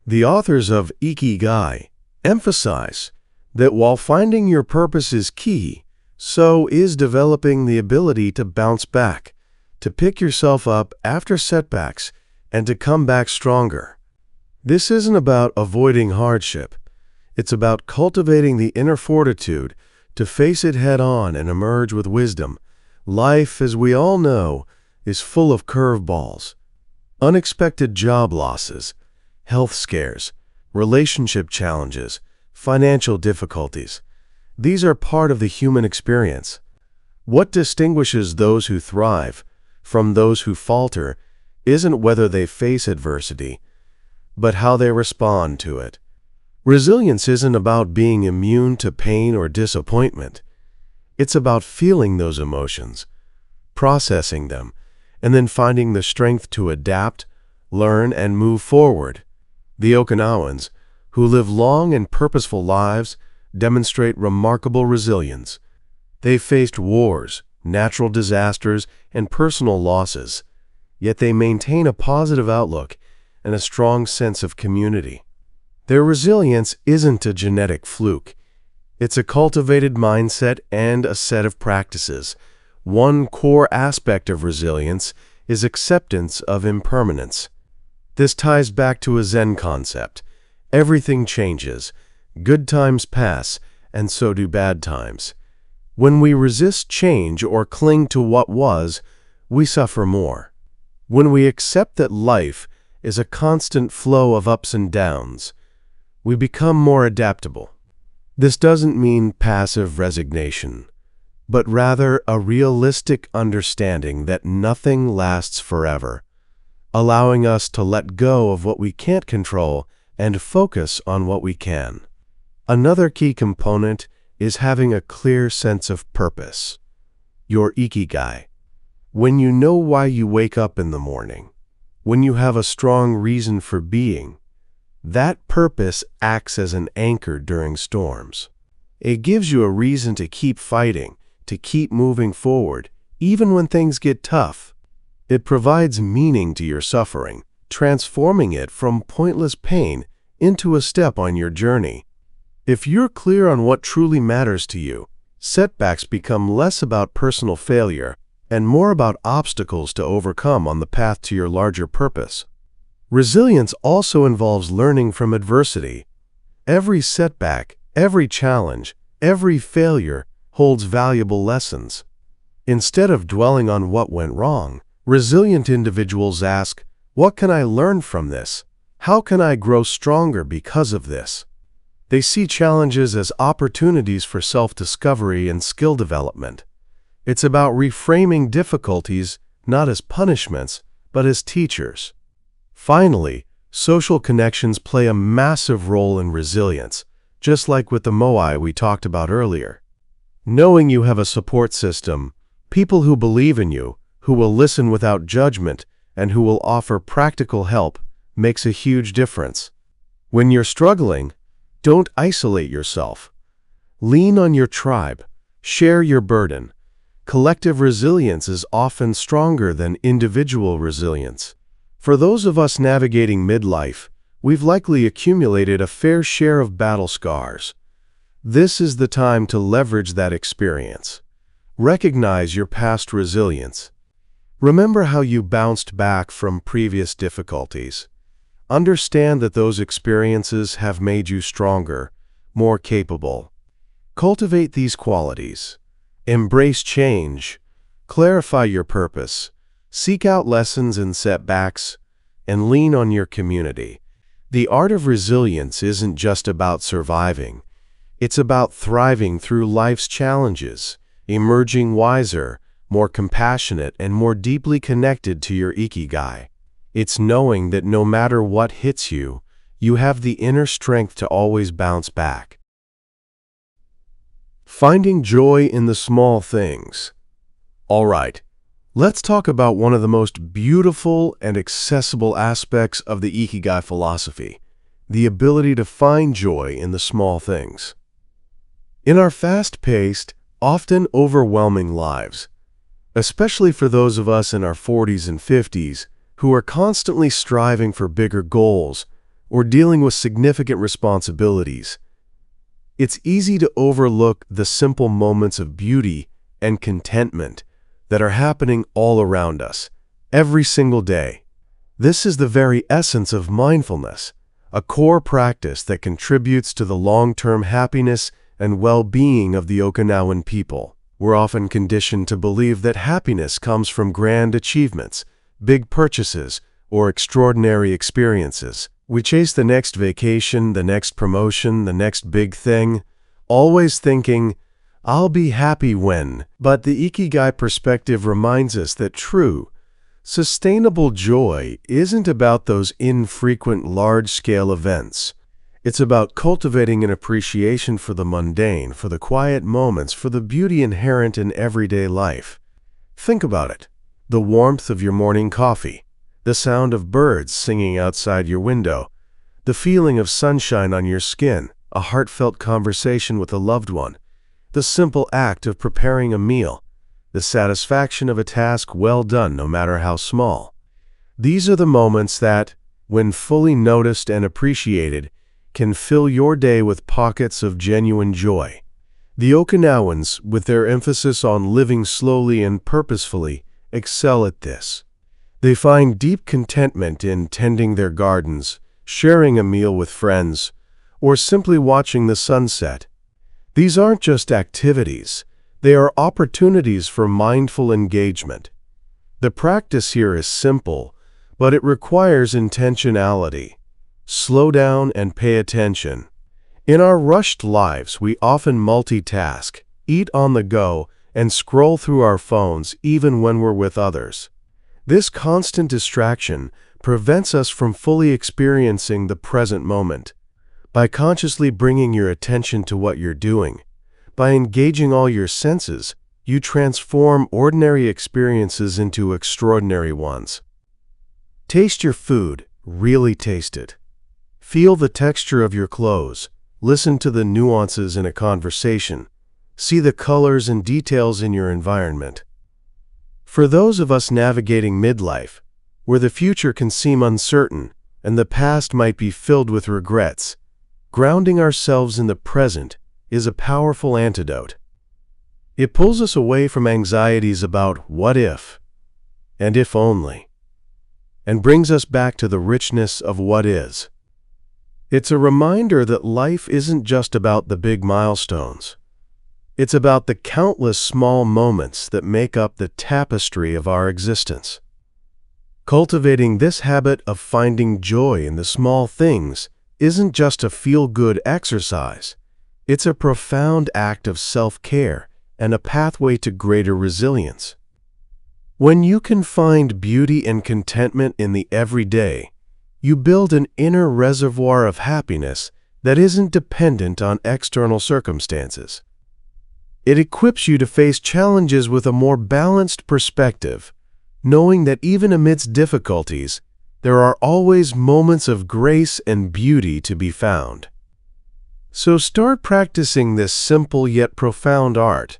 The authors of Ikigai emphasize that while finding your purpose is key, so is developing the ability to bounce back, to pick yourself up after setbacks, and to come back stronger. This isn't about avoiding hardship. It's about cultivating the inner fortitude to face it head-on and emerge with wisdom. Life, as we all know, is full of curveballs. Unexpected job losses, health scares, relationship challenges, financial difficulties. These are part of the human experience. What distinguishes those who thrive from those who falter isn't whether they face adversity, but how they respond to it. Resilience isn't about being immune to pain or disappointment. It's about feeling those emotions, processing them, and then finding the strength to adapt, learn, and move forward. The Okinawans, who live long and purposeful lives, demonstrate remarkable resilience. They faced wars, natural disasters, and personal losses, yet they maintain a positive outlook and a strong sense of community. Their resilience isn't a genetic fluke. It's a cultivated mindset and a set of practices. One core aspect of resilience is acceptance of impermanence. This ties back to a Zen concept. Everything changes. Good times pass, and so do bad times. When we resist change or cling to what was, we suffer more. When we accept that life is a constant flow of ups and downs, we become more adaptable. This doesn't mean passive resignation, but rather a realistic understanding that nothing lasts forever, allowing us to let go of what we can't control and focus on what we can. Another key component is having a clear sense of purpose. Your Ikigai. When you know why you wake up in the morning, when you have a strong reason for being, that purpose acts as an anchor during storms. It gives you a reason to keep fighting, to keep moving forward, even when things get tough. It provides meaning to your suffering, transforming it from pointless pain into a step on your journey. If you're clear on what truly matters to you, setbacks become less about personal failure and more about obstacles to overcome on the path to your larger purpose. Resilience also involves learning from adversity. Every setback, every challenge, every failure holds valuable lessons. Instead of dwelling on what went wrong, resilient individuals ask, "What can I learn from this? How can I grow stronger because of this?" They see challenges as opportunities for self-discovery and skill development. It's about reframing difficulties not as punishments, but as teachers. Finally, social connections play a massive role in resilience, just like with the moai we talked about earlier. Knowing you have a support system, people who believe in you, who will listen without judgment, and who will offer practical help, makes a huge difference. When you're struggling, don't isolate yourself. Lean on your tribe. Share your burden. Collective resilience is often stronger than individual resilience. For those of us navigating midlife, we've likely accumulated a fair share of battle scars. This is the time to leverage that experience. Recognize your past resilience. Remember how you bounced back from previous difficulties. Understand that those experiences have made you stronger, more capable. Cultivate these qualities. Embrace change. Clarify your purpose. Seek out lessons in setbacks, and lean on your community. The art of resilience isn't just about surviving. It's about thriving through life's challenges, emerging wiser, more compassionate, and more deeply connected to your Ikigai. It's knowing that no matter what hits you, you have the inner strength to always bounce back. Finding joy in the small things. All right. Let's talk about one of the most beautiful and accessible aspects of the Ikigai philosophy, the ability to find joy in the small things. In our fast-paced, often overwhelming lives, especially for those of us in our 40s and 50s, who are constantly striving for bigger goals or dealing with significant responsibilities. It's easy to overlook the simple moments of beauty and contentment that are happening all around us, every single day. This is the very essence of mindfulness, a core practice that contributes to the long-term happiness and well-being of the Okinawan people. We're often conditioned to believe that happiness comes from grand achievements, big purchases, or extraordinary experiences. We chase the next vacation, the next promotion, the next big thing, always thinking, "I'll be happy when." But the Ikigai perspective reminds us that true, sustainable joy isn't about those infrequent large-scale events. It's about cultivating an appreciation for the mundane, for the quiet moments, for the beauty inherent in everyday life. Think about it. The warmth of your morning coffee, the sound of birds singing outside your window, the feeling of sunshine on your skin, a heartfelt conversation with a loved one, the simple act of preparing a meal, the satisfaction of a task well done no matter how small. These are the moments that, when fully noticed and appreciated, can fill your day with pockets of genuine joy. The Okinawans, with their emphasis on living slowly and purposefully, excel at this. They find deep contentment in tending their gardens, sharing a meal with friends, or simply watching the sunset. These aren't just activities, they are opportunities for mindful engagement. The practice here is simple, but it requires intentionality. Slow down and pay attention. In our rushed lives, we often multitask, eat on the go, and scroll through our phones even when we're with others. This constant distraction prevents us from fully experiencing the present moment. By consciously bringing your attention to what you're doing, by engaging all your senses, you transform ordinary experiences into extraordinary ones. Taste your food, really taste it. Feel the texture of your clothes, listen to the nuances in a conversation, see the colors and details in your environment. For those of us navigating midlife, where the future can seem uncertain and the past might be filled with regrets, grounding ourselves in the present is a powerful antidote. It pulls us away from anxieties about what if, and if only, and brings us back to the richness of what is. It's a reminder that life isn't just about the big milestones. It's about the countless small moments that make up the tapestry of our existence. Cultivating this habit of finding joy in the small things isn't just a feel-good exercise. It's a profound act of self-care and a pathway to greater resilience. When you can find beauty and contentment in the everyday, you build an inner reservoir of happiness that isn't dependent on external circumstances. It equips you to face challenges with a more balanced perspective, knowing that even amidst difficulties, there are always moments of grace and beauty to be found. So start practicing this simple yet profound art.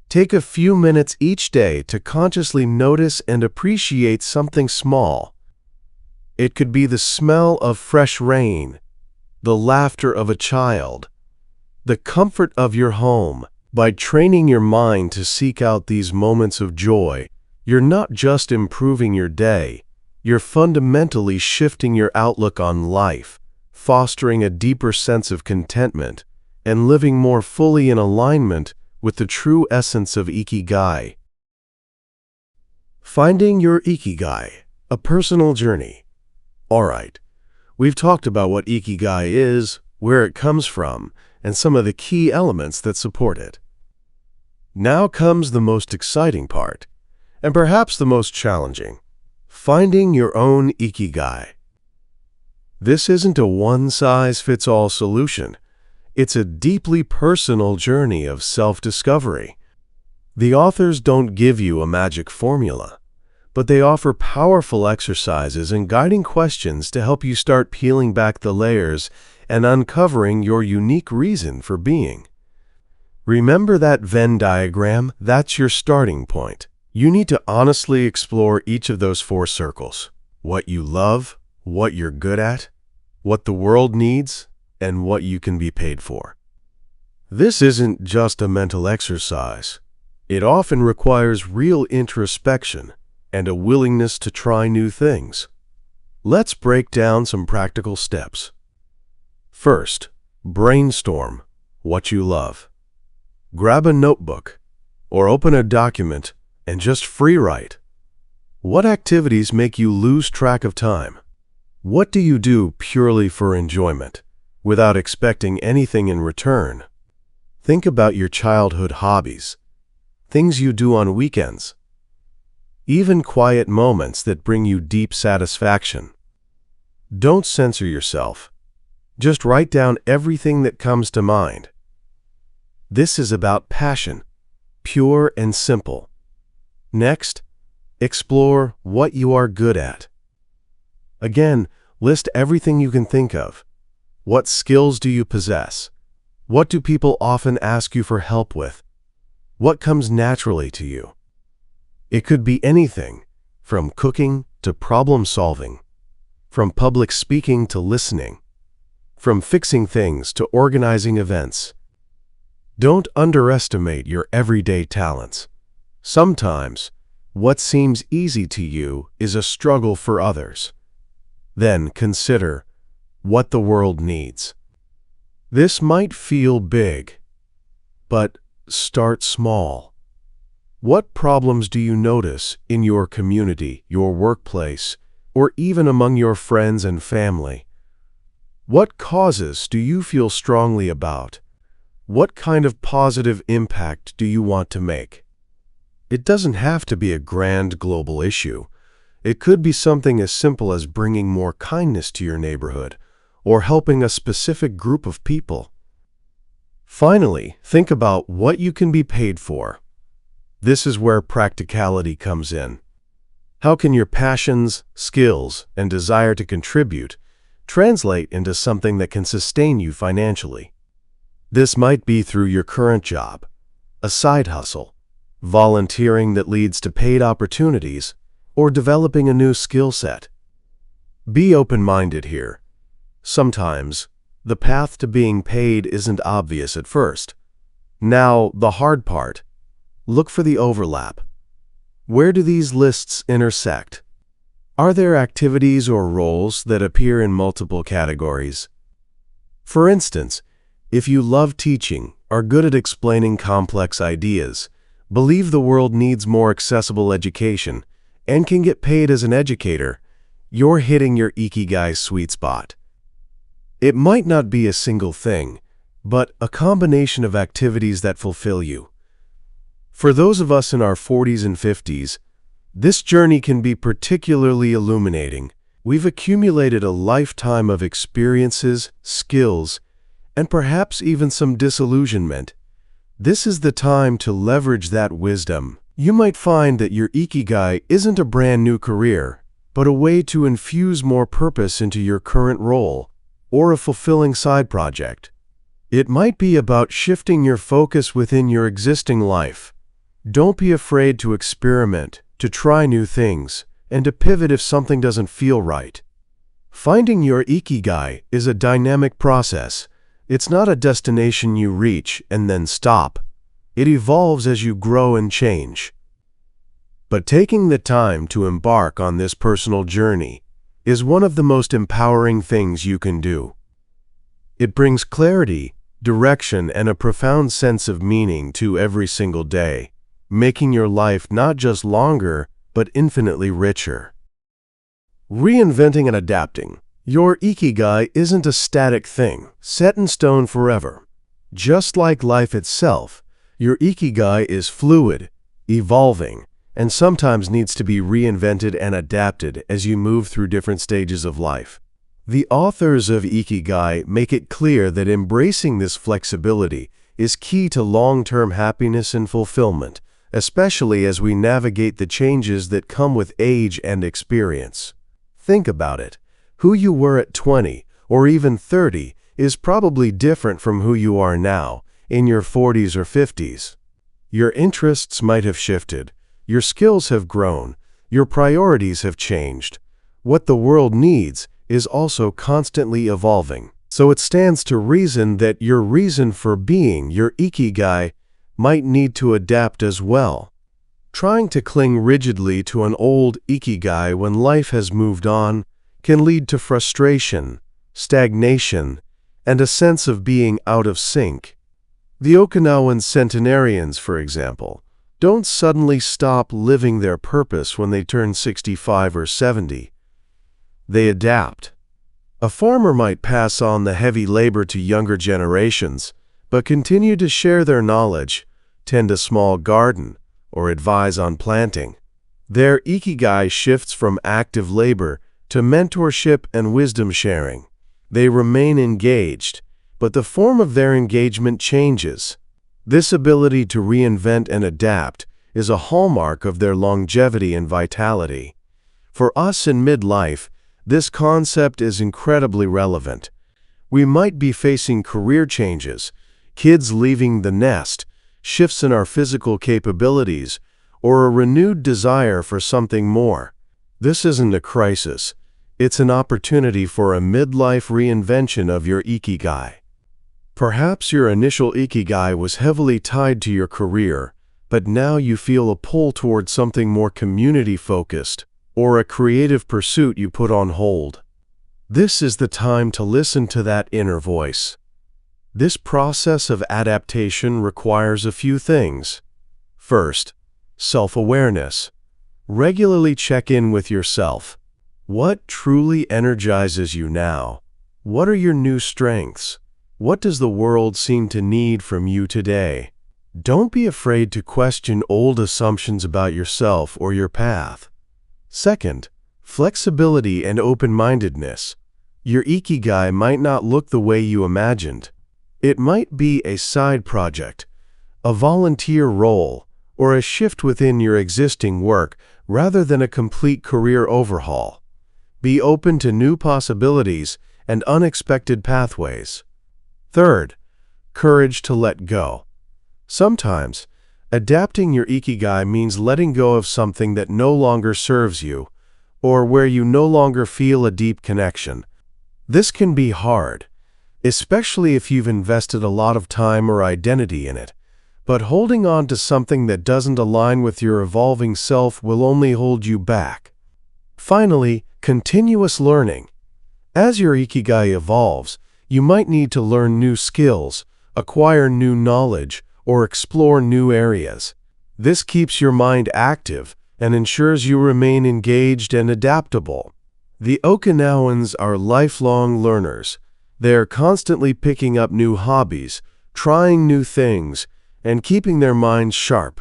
Take a few minutes each day to consciously notice and appreciate something small. It could be the smell of fresh rain, the laughter of a child, the comfort of your home. By training your mind to seek out these moments of joy, you're not just improving your day, you're fundamentally shifting your outlook on life, fostering a deeper sense of contentment, and living more fully in alignment with the true essence of Ikigai. Finding your Ikigai, a personal journey. Alright, we've talked about what Ikigai is, where it comes from, and some of the key elements that support it. Now comes the most exciting part, and perhaps the most challenging, finding your own Ikigai. This isn't a one-size-fits-all solution. It's a deeply personal journey of self-discovery. The authors don't give you a magic formula, but they offer powerful exercises and guiding questions to help you start peeling back the layers and uncovering your unique reason for being. Remember that Venn diagram? That's your starting point. You need to honestly explore each of those 4 circles: what you love, what you're good at, what the world needs, and what you can be paid for. This isn't just a mental exercise. It often requires real introspection and a willingness to try new things. Let's break down some practical steps. First, brainstorm what you love. Grab a notebook or open a document and just free write. What activities make you lose track of time? What do you do purely for enjoyment, without expecting anything in return? Think about your childhood hobbies, things you do on weekends, even quiet moments that bring you deep satisfaction. Don't censor yourself. Just write down everything that comes to mind. This is about passion, pure and simple. Next, explore what you are good at. Again, list everything you can think of. What skills do you possess? What do people often ask you for help with? What comes naturally to you? It could be anything, from cooking to problem solving, from public speaking to listening, from fixing things to organizing events. Don't underestimate your everyday talents. Sometimes, what seems easy to you is a struggle for others. Then consider what the world needs. This might feel big, but start small. What problems do you notice in your community, your workplace, or even among your friends and family? What causes do you feel strongly about? What kind of positive impact do you want to make? It doesn't have to be a grand global issue. It could be something as simple as bringing more kindness to your neighborhood or helping a specific group of people. Finally, think about what you can be paid for. This is where practicality comes in. How can your passions, skills, and desire to contribute translate into something that can sustain you financially? This might be through your current job, a side hustle, volunteering that leads to paid opportunities, or developing a new skill set. Be open-minded here. Sometimes, the path to being paid isn't obvious at first. Now, the hard part. Look for the overlap. Where do these lists intersect? Are there activities or roles that appear in multiple categories? For instance, if you love teaching, are good at explaining complex ideas, believe the world needs more accessible education, and can get paid as an educator, you're hitting your Ikigai sweet spot. It might not be a single thing, but a combination of activities that fulfill you. For those of us in our 40s and 50s, this journey can be particularly illuminating. We've accumulated a lifetime of experiences, skills, and perhaps even some disillusionment. This is the time to leverage that wisdom. You might find that your Ikigai isn't a brand new career, but a way to infuse more purpose into your current role, or a fulfilling side project. It might be about shifting your focus within your existing life. Don't be afraid to experiment, to try new things, and to pivot if something doesn't feel right. Finding your Ikigai is a dynamic process. It's not a destination you reach and then stop. It evolves as you grow and change. But taking the time to embark on this personal journey is one of the most empowering things you can do. It brings clarity, direction, and a profound sense of meaning to every single day, making your life not just longer, but infinitely richer. Reinventing and adapting. Your Ikigai isn't a static thing, set in stone forever. Just like life itself, your Ikigai is fluid, evolving, and sometimes needs to be reinvented and adapted as you move through different stages of life. The authors of Ikigai make it clear that embracing this flexibility is key to long-term happiness and fulfillment, especially as we navigate the changes that come with age and experience. Think about it. Who you were at 20 or even 30 is probably different from who you are now, in your 40s or 50s. Your interests might have shifted, Your skills have grown. Your priorities have changed. What the world needs is also constantly evolving. So it stands to reason that your reason for being, your Ikigai, might need to adapt as well. Trying to cling rigidly to an old Ikigai when life has moved on can lead to frustration, stagnation, and a sense of being out of sync. The Okinawan centenarians, for example, don't suddenly stop living their purpose when they turn 65 or 70. They adapt. A farmer might pass on the heavy labor to younger generations, but continue to share their knowledge, tend a small garden, or advise on planting. Their Ikigai shifts from active labor to mentorship and wisdom sharing. They remain engaged, but the form of their engagement changes. This ability to reinvent and adapt is a hallmark of their longevity and vitality. For us in midlife, this concept is incredibly relevant. We might be facing career changes, kids leaving the nest, shifts in our physical capabilities, or a renewed desire for something more. This isn't a crisis. It's an opportunity for a midlife reinvention of your Ikigai. Perhaps your initial Ikigai was heavily tied to your career, but now you feel a pull towards something more community-focused, or a creative pursuit you put on hold. This is the time to listen to that inner voice. This process of adaptation requires a few things. First, self-awareness. Regularly check in with yourself. What truly energizes you now? What are your new strengths? What does the world seem to need from you today? Don't be afraid to question old assumptions about yourself or your path. Second, flexibility and open-mindedness. Your Ikigai might not look the way you imagined. It might be a side project, a volunteer role, or a shift within your existing work rather than a complete career overhaul. Be open to new possibilities and unexpected pathways. Third, courage to let go. Sometimes, adapting your Ikigai means letting go of something that no longer serves you, or where you no longer feel a deep connection. This can be hard, especially if you've invested a lot of time or identity in it, but holding on to something that doesn't align with your evolving self will only hold you back. Finally, continuous learning. As your Ikigai evolves, you might need to learn new skills, acquire new knowledge, or explore new areas. This keeps your mind active and ensures you remain engaged and adaptable. The Okinawans are lifelong learners. They are constantly picking up new hobbies, trying new things, and keeping their minds sharp.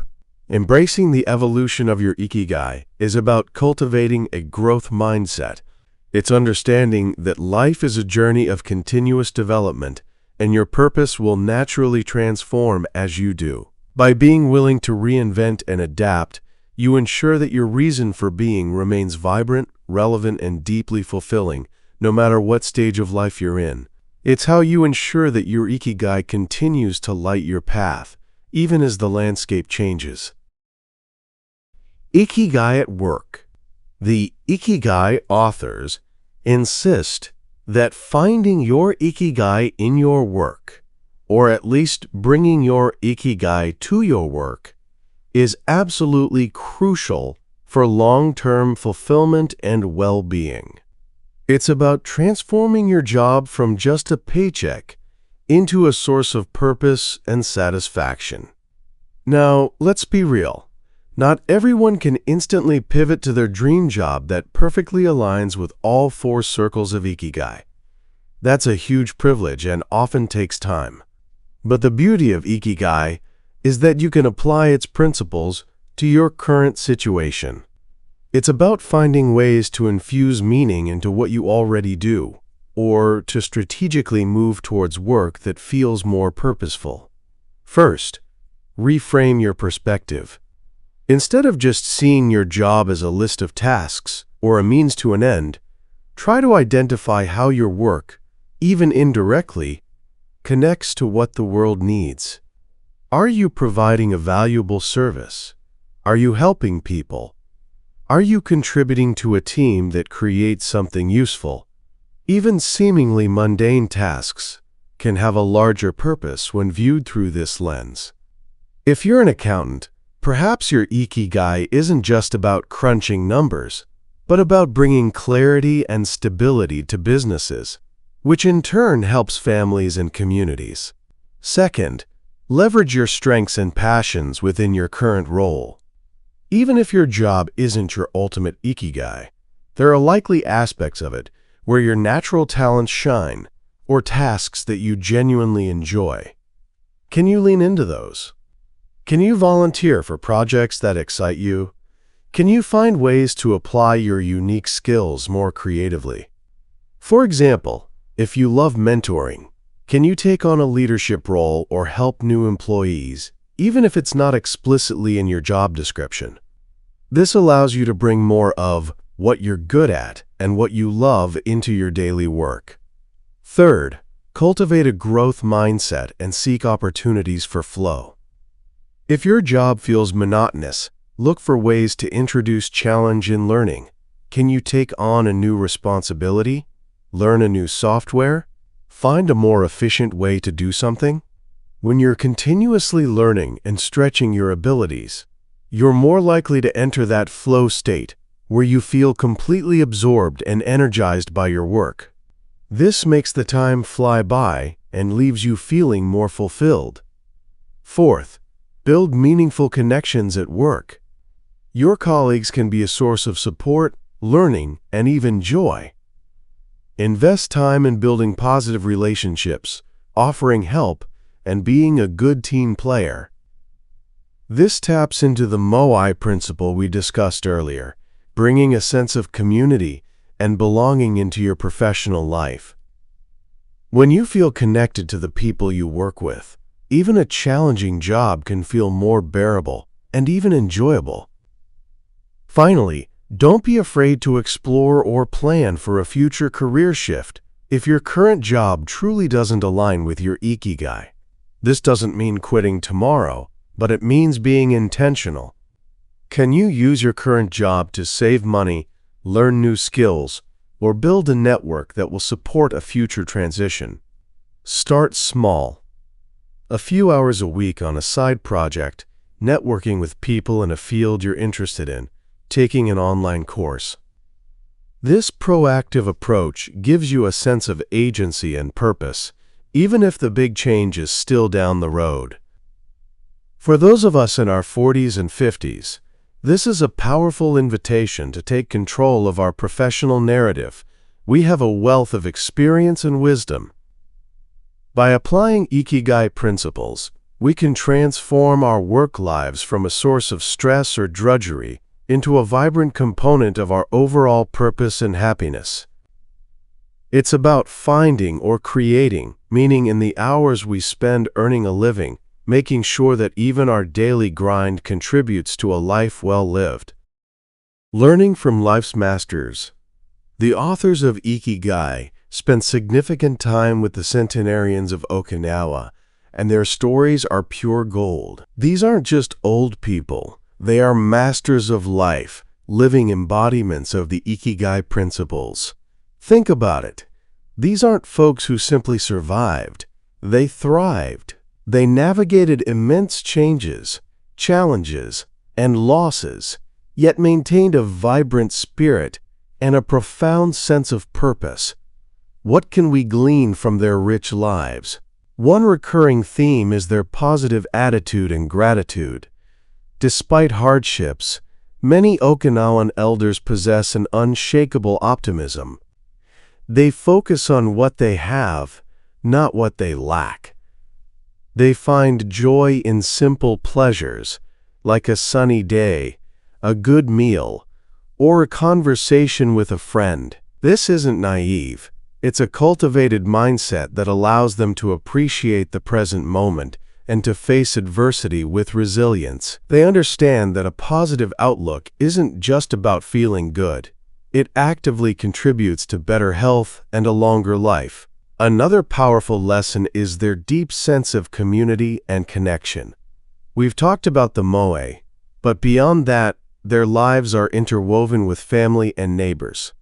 Embracing the evolution of your Ikigai is about cultivating a growth mindset. It's understanding that life is a journey of continuous development, and your purpose will naturally transform as you do. By being willing to reinvent and adapt, you ensure that your reason for being remains vibrant, relevant, and deeply fulfilling, no matter what stage of life you're in. It's how you ensure that your Ikigai continues to light your path, even as the landscape changes. Ikigai at work. The Ikigai authors insist that finding your Ikigai in your work, or at least bringing your Ikigai to your work, is absolutely crucial for long-term fulfillment and well-being. It's about transforming your job from just a paycheck into a source of purpose and satisfaction. Now, let's be real. Not everyone can instantly pivot to their dream job that perfectly aligns with all 4 circles of Ikigai. That's a huge privilege and often takes time. But the beauty of Ikigai is that you can apply its principles to your current situation. It's about finding ways to infuse meaning into what you already do, or to strategically move towards work that feels more purposeful. First, reframe your perspective. Instead of just seeing your job as a list of tasks or a means to an end, try to identify how your work, even indirectly, connects to what the world needs. Are you providing a valuable service? Are you helping people? Are you contributing to a team that creates something useful? Even seemingly mundane tasks can have a larger purpose when viewed through this lens. If you're an accountant, perhaps your Ikigai isn't just about crunching numbers, but about bringing clarity and stability to businesses, which in turn helps families and communities. Second, leverage your strengths and passions within your current role. Even if your job isn't your ultimate Ikigai, there are likely aspects of it where your natural talents shine, or tasks that you genuinely enjoy. Can you lean into those? Can you volunteer for projects that excite you? Can you find ways to apply your unique skills more creatively? For example, if you love mentoring, can you take on a leadership role or help new employees, even if it's not explicitly in your job description? This allows you to bring more of what you're good at and what you love into your daily work. Third, cultivate a growth mindset and seek opportunities for flow. If your job feels monotonous, look for ways to introduce challenge in learning. Can you take on a new responsibility? Learn a new software? Find a more efficient way to do something? When you're continuously learning and stretching your abilities, you're more likely to enter that flow state where you feel completely absorbed and energized by your work. This makes the time fly by and leaves you feeling more fulfilled. Fourth, build meaningful connections at work. Your colleagues can be a source of support, learning, and even joy. Invest time in building positive relationships, offering help, and being a good team player. This taps into the Moai principle we discussed earlier, bringing a sense of community and belonging into your professional life. When you feel connected to the people you work with, even a challenging job can feel more bearable and even enjoyable. Finally, don't be afraid to explore or plan for a future career shift if your current job truly doesn't align with your Ikigai. This doesn't mean quitting tomorrow, but it means being intentional. Can you use your current job to save money, learn new skills, or build a network that will support a future transition? Start small. A few hours a week on a side project, networking with people in a field you're interested in, taking an online course. This proactive approach gives you a sense of agency and purpose, even if the big change is still down the road. For those of us in our 40s and 50s, this is a powerful invitation to take control of our professional narrative. We have a wealth of experience and wisdom. By applying Ikigai principles, we can transform our work lives from a source of stress or drudgery into a vibrant component of our overall purpose and happiness. It's about finding or creating meaning in the hours we spend earning a living, making sure that even our daily grind contributes to a life well lived. Learning from life's masters. The authors of Ikigai spent significant time with the centenarians of Okinawa, and their stories are pure gold. These aren't just old people. They are masters of life, living embodiments of the Ikigai principles. Think about it. These aren't folks who simply survived. They thrived. They navigated immense changes, challenges, and losses, yet maintained a vibrant spirit and a profound sense of purpose. What can we glean from their rich lives? One recurring theme is their positive attitude and gratitude. Despite hardships, many Okinawan elders possess an unshakable optimism. They focus on what they have, not what they lack. They find joy in simple pleasures, like a sunny day, a good meal, or a conversation with a friend. This isn't naive. It's a cultivated mindset that allows them to appreciate the present moment and to face adversity with resilience. They understand that a positive outlook isn't just about feeling good. It actively contributes to better health and a longer life. Another powerful lesson is their deep sense of community and connection. We've talked about the moe, But beyond that, their lives are interwoven with family and neighbors.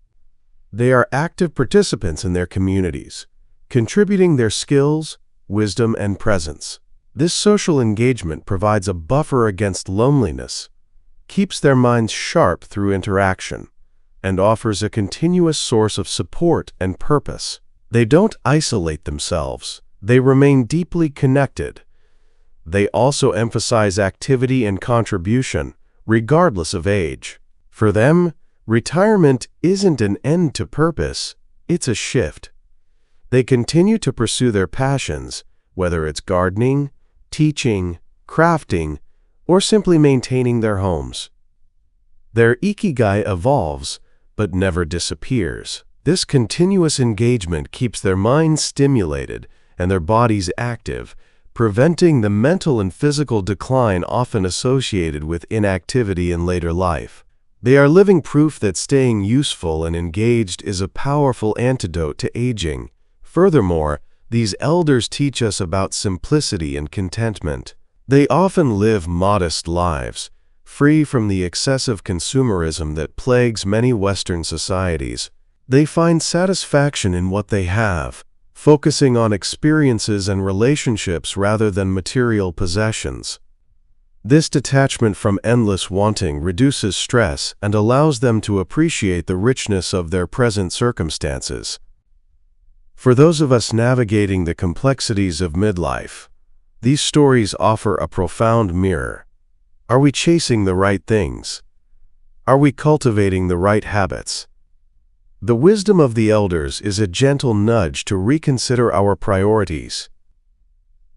They are active participants in their communities, contributing their skills, wisdom, and presence. This social engagement provides a buffer against loneliness, keeps their minds sharp through interaction, and offers a continuous source of support and purpose. They don't isolate themselves. They remain deeply connected. They also emphasize activity and contribution, regardless of age. For them, retirement isn't an end to purpose, it's a shift. They continue to pursue their passions, whether it's gardening, teaching, crafting, or simply maintaining their homes. Their Ikigai evolves, but never disappears. This continuous engagement keeps their minds stimulated and their bodies active, preventing the mental and physical decline often associated with inactivity in later life. They are living proof that staying useful and engaged is a powerful antidote to aging. Furthermore, these elders teach us about simplicity and contentment. They often live modest lives, free from the excessive consumerism that plagues many Western societies. They find satisfaction in what they have, focusing on experiences and relationships rather than material possessions. This detachment from endless wanting reduces stress and allows them to appreciate the richness of their present circumstances. For those of us navigating the complexities of midlife, these stories offer a profound mirror. Are we chasing the right things? Are we cultivating the right habits? The wisdom of the elders is a gentle nudge to reconsider our priorities.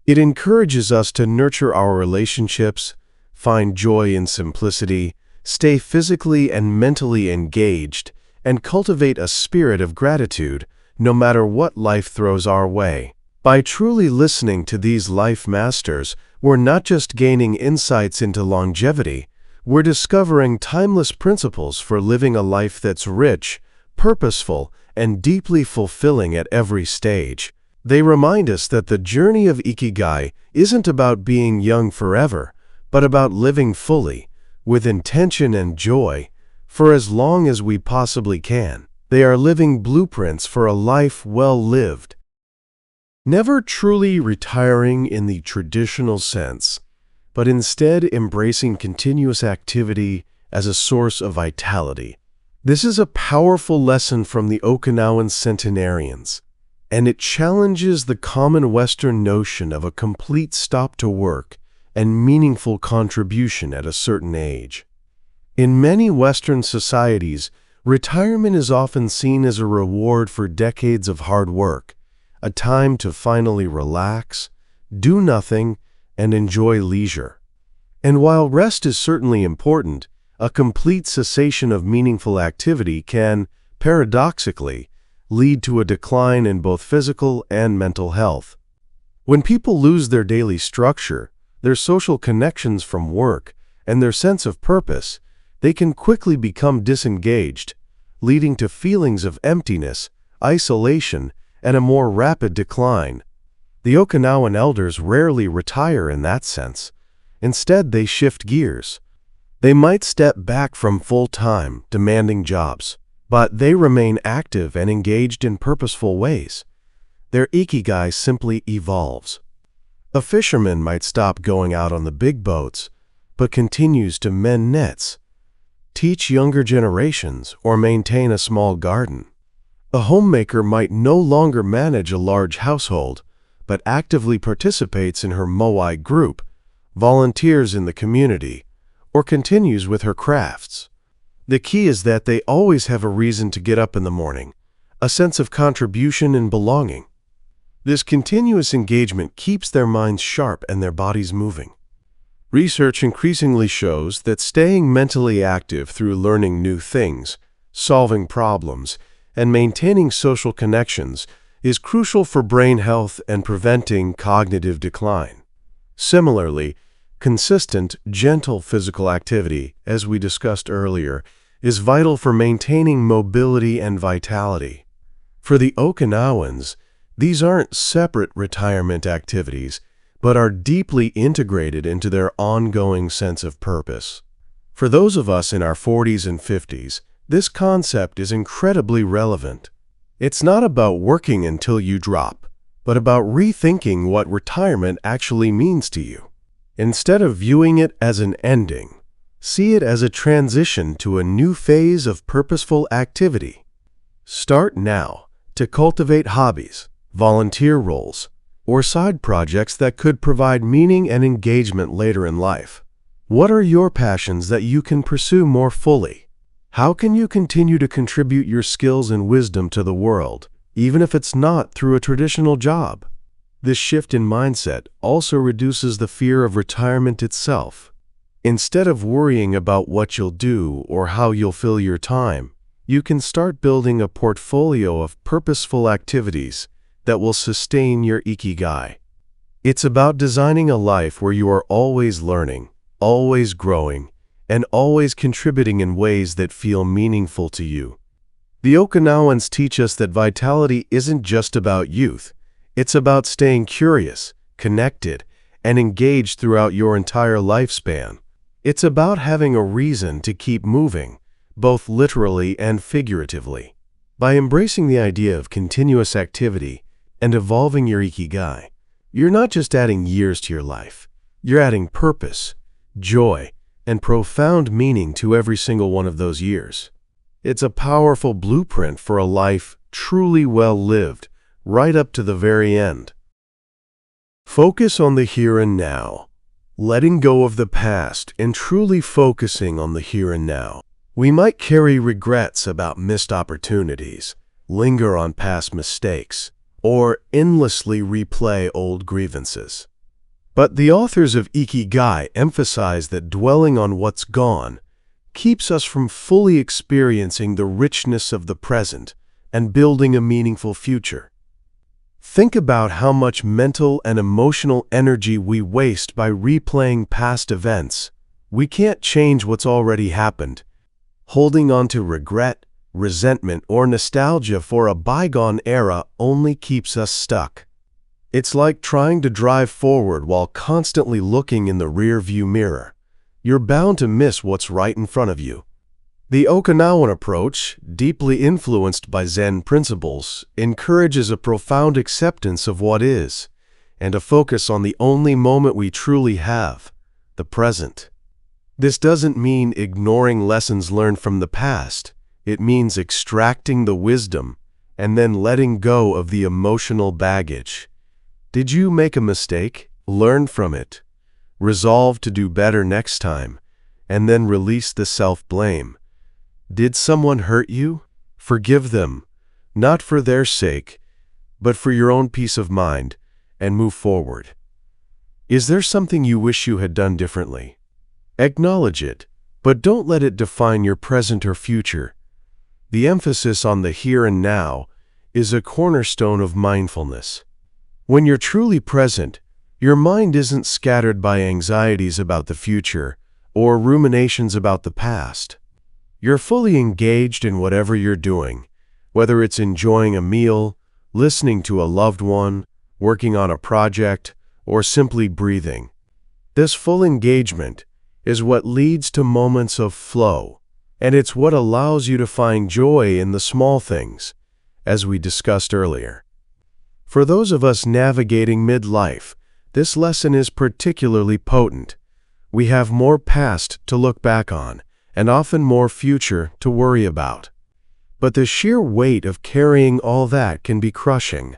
It encourages us to nurture our relationships, find joy in simplicity, stay physically and mentally engaged, and cultivate a spirit of gratitude no matter what life throws our way. By truly listening to these life masters, we're not just gaining insights into longevity, we're discovering timeless principles for living a life that's rich, purposeful, and deeply fulfilling at every stage. They remind us that the journey of Ikigai isn't about being young forever, but about living fully, with intention and joy, for as long as we possibly can. They are living blueprints for a life well lived. Never truly retiring in the traditional sense, but instead embracing continuous activity as a source of vitality. This is a powerful lesson from the Okinawan centenarians, and it challenges the common Western notion of a complete stop to work and meaningful contribution at a certain age. In many Western societies, retirement is often seen as a reward for decades of hard work, a time to finally relax, do nothing, and enjoy leisure. And while rest is certainly important, a complete cessation of meaningful activity can, paradoxically, lead to a decline in both physical and mental health. When people lose their daily structure, their social connections from work, and their sense of purpose, they can quickly become disengaged, leading to feelings of emptiness, isolation, and a more rapid decline. The Okinawan elders rarely retire in that sense. Instead, they shift gears. They might step back from full-time, demanding jobs, but they remain active and engaged in purposeful ways. Their Ikigai simply evolves. A fisherman might stop going out on the big boats, but continues to mend nets, teach younger generations, or maintain a small garden. A homemaker might no longer manage a large household, but actively participates in her moai group, volunteers in the community, or continues with her crafts. The key is that they always have a reason to get up in the morning, a sense of contribution and belonging. This continuous engagement keeps their minds sharp and their bodies moving. Research increasingly shows that staying mentally active through learning new things, solving problems, and maintaining social connections is crucial for brain health and preventing cognitive decline. Similarly, consistent, gentle physical activity, as we discussed earlier, is vital for maintaining mobility and vitality. For the Okinawans, these aren't separate retirement activities, but are deeply integrated into their ongoing sense of purpose. For those of us in our 40s and 50s, this concept is incredibly relevant. It's not about working until you drop, but about rethinking what retirement actually means to you. Instead of viewing it as an ending, see it as a transition to a new phase of purposeful activity. Start now to cultivate hobbies, volunteer roles, or side projects that could provide meaning and engagement later in life. What are your passions that you can pursue more fully? How can you continue to contribute your skills and wisdom to the world, even if it's not through a traditional job? This shift in mindset also reduces the fear of retirement itself. Instead of worrying about what you'll do or how you'll fill your time, you can start building a portfolio of purposeful activities that will sustain your Ikigai. It's about designing a life where you are always learning, always growing, and always contributing in ways that feel meaningful to you. The Okinawans teach us that vitality isn't just about youth. It's about staying curious, connected, and engaged throughout your entire lifespan. It's about having a reason to keep moving, both literally and figuratively. By embracing the idea of continuous activity and evolving your Ikigai, you're not just adding years to your life. You're adding purpose, joy, and profound meaning to every single one of those years. It's a powerful blueprint for a life truly well lived, right up to the very end. Focus on the here and now. Letting go of the past and truly focusing on the here and now. We might carry regrets about missed opportunities, linger on past mistakes, or endlessly replay old grievances. But the authors of Ikigai emphasize that dwelling on what's gone keeps us from fully experiencing the richness of the present and building a meaningful future. Think about how much mental and emotional energy we waste by replaying past events. We can't change what's already happened. Holding on to regret, resentment, or nostalgia for a bygone era only keeps us stuck. It's like trying to drive forward while constantly looking in the rear-view mirror. You're bound to miss what's right in front of you. The Okinawan approach, deeply influenced by Zen principles, encourages a profound acceptance of what is, and a focus on the only moment we truly have, the present. This doesn't mean ignoring lessons learned from the past. It means extracting the wisdom and then letting go of the emotional baggage. Did you make a mistake? Learn from it. Resolve to do better next time, and then release the self-blame. Did someone hurt you? Forgive them, not for their sake, but for your own peace of mind, and move forward. Is there something you wish you had done differently? Acknowledge it, but don't let it define your present or future. The emphasis on the here and now is a cornerstone of mindfulness. When you're truly present, your mind isn't scattered by anxieties about the future or ruminations about the past. You're fully engaged in whatever you're doing, whether it's enjoying a meal, listening to a loved one, working on a project, or simply breathing. This full engagement is what leads to moments of flow, and it's what allows you to find joy in the small things, as we discussed earlier. For those of us navigating midlife, this lesson is particularly potent. We have more past to look back on, and often more future to worry about. But the sheer weight of carrying all that can be crushing.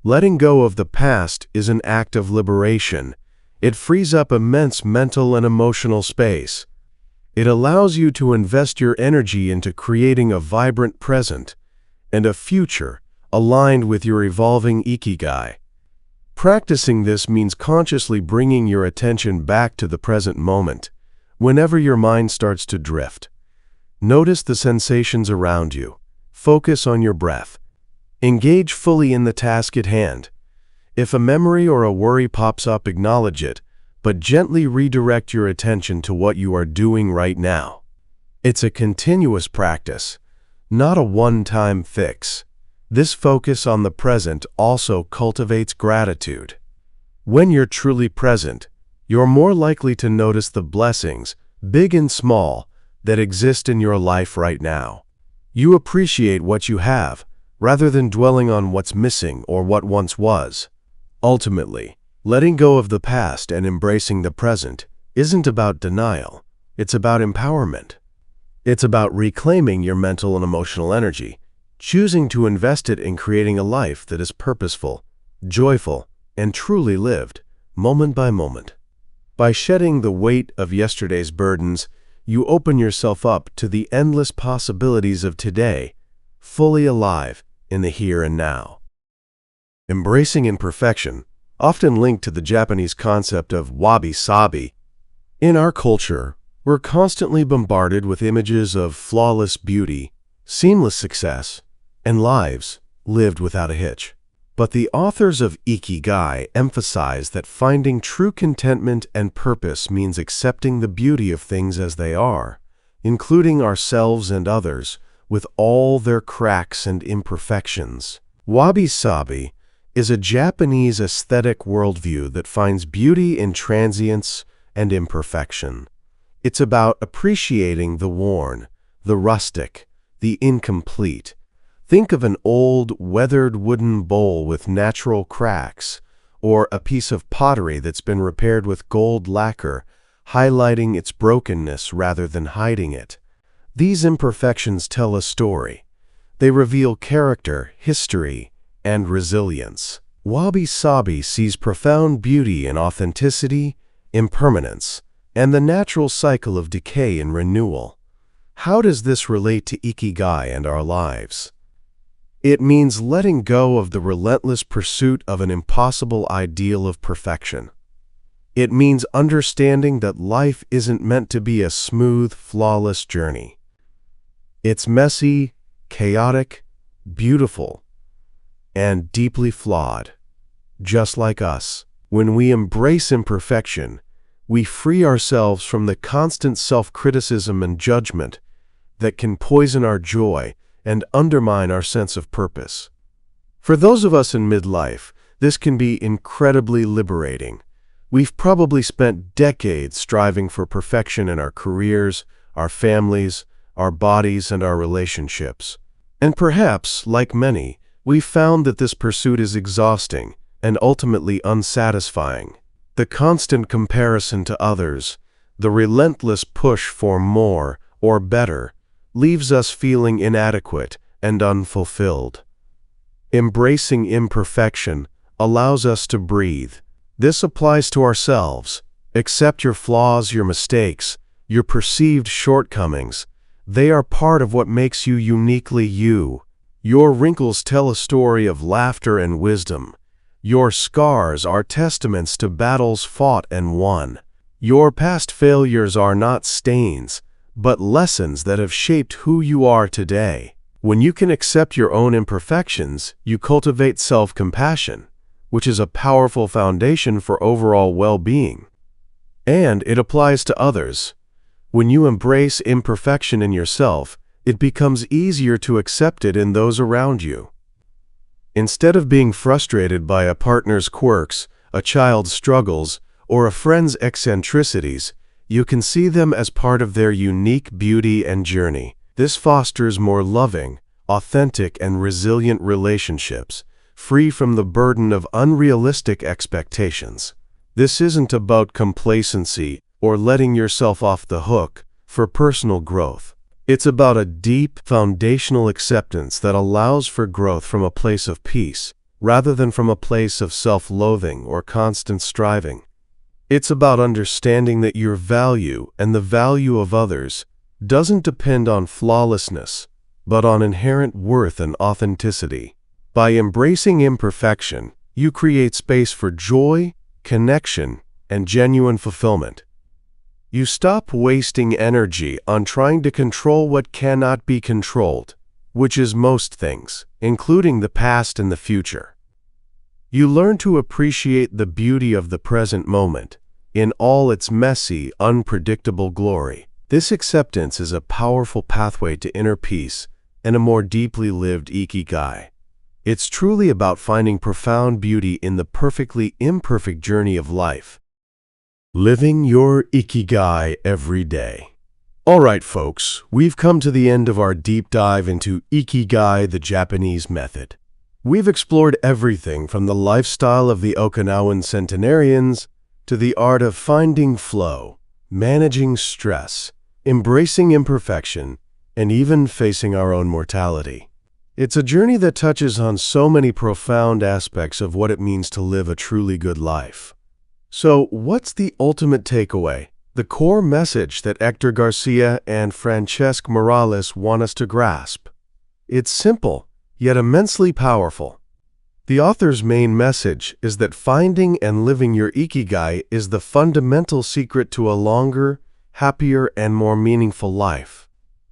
Letting go of the past is an act of liberation. It frees up immense mental and emotional space. It allows you to invest your energy into creating a vibrant present and a future aligned with your evolving Ikigai. Practicing this means consciously bringing your attention back to the present moment. Whenever your mind starts to drift, notice the sensations around you. Focus on your breath. Engage fully in the task at hand. If a memory or a worry pops up, acknowledge it, but gently redirect your attention to what you are doing right now. It's a continuous practice, not a one-time fix. This focus on the present also cultivates gratitude. When you're truly present, you're more likely to notice the blessings, big and small, that exist in your life right now. You appreciate what you have, rather than dwelling on what's missing or what once was. Ultimately, letting go of the past and embracing the present isn't about denial, it's about empowerment. It's about reclaiming your mental and emotional energy, choosing to invest it in creating a life that is purposeful, joyful, and truly lived, moment by moment. By shedding the weight of yesterday's burdens, you open yourself up to the endless possibilities of today, fully alive in the here and now. Embracing imperfection, often linked to the Japanese concept of wabi-sabi. In our culture, we're constantly bombarded with images of flawless beauty, seamless success, and lives lived without a hitch. But the authors of Ikigai emphasize that finding true contentment and purpose means accepting the beauty of things as they are, including ourselves and others, with all their cracks and imperfections. Wabi-sabi is a Japanese aesthetic worldview that finds beauty in transience and imperfection. It's about appreciating the worn, the rustic, the incomplete. Think of an old, weathered wooden bowl with natural cracks, or a piece of pottery that's been repaired with gold lacquer, highlighting its brokenness rather than hiding it. These imperfections tell a story. They reveal character, history, and resilience. Wabi-sabi sees profound beauty in authenticity, impermanence, and the natural cycle of decay and renewal. How does this relate to Ikigai and our lives? It means letting go of the relentless pursuit of an impossible ideal of perfection. It means understanding that life isn't meant to be a smooth, flawless journey. It's messy, chaotic, beautiful, and deeply flawed. Just like us, when we embrace imperfection, we free ourselves from the constant self-criticism and judgment that can poison our joy and undermine our sense of purpose. For those of us in midlife, this can be incredibly liberating. We've probably spent decades striving for perfection in our careers, our families, our bodies, and our relationships. And perhaps, like many, we've found that this pursuit is exhausting and ultimately unsatisfying. The constant comparison to others, the relentless push for more or better, leaves us feeling inadequate and unfulfilled. Embracing imperfection allows us to breathe. This applies to ourselves. Accept your flaws, your mistakes, your perceived shortcomings. They are part of what makes you uniquely you. Your wrinkles tell a story of laughter and wisdom. Your scars are testaments to battles fought and won. Your past failures are not stains, but lessons that have shaped who you are today. When you can accept your own imperfections, you cultivate self-compassion, which is a powerful foundation for overall well-being. And it applies to others. When you embrace imperfection in yourself, it becomes easier to accept it in those around you. Instead of being frustrated by a partner's quirks, a child's struggles, or a friend's eccentricities, you can see them as part of their unique beauty and journey. This fosters more loving, authentic, and resilient relationships, free from the burden of unrealistic expectations. This isn't about complacency or letting yourself off the hook for personal growth. It's about a deep, foundational acceptance that allows for growth from a place of peace, rather than from a place of self-loathing or constant striving. It's about understanding that your value and the value of others doesn't depend on flawlessness, but on inherent worth and authenticity. By embracing imperfection, you create space for joy, connection, and genuine fulfillment. You stop wasting energy on trying to control what cannot be controlled, which is most things, including the past and the future. You learn to appreciate the beauty of the present moment, in all its messy, unpredictable glory. This acceptance is a powerful pathway to inner peace and a more deeply lived Ikigai. It's truly about finding profound beauty in the perfectly imperfect journey of life. Living your Ikigai every day. All right, folks, we've come to the end of our deep dive into Ikigai, the Japanese method. We've explored everything from the lifestyle of the Okinawan centenarians to the art of finding flow, managing stress, embracing imperfection, and even facing our own mortality. It's a journey that touches on so many profound aspects of what it means to live a truly good life. So, what's the ultimate takeaway? The core message that Hector Garcia and Francesc Morales want us to grasp? It's simple, yet immensely powerful. The author's main message is that finding and living your Ikigai is the fundamental secret to a longer, happier, and more meaningful life.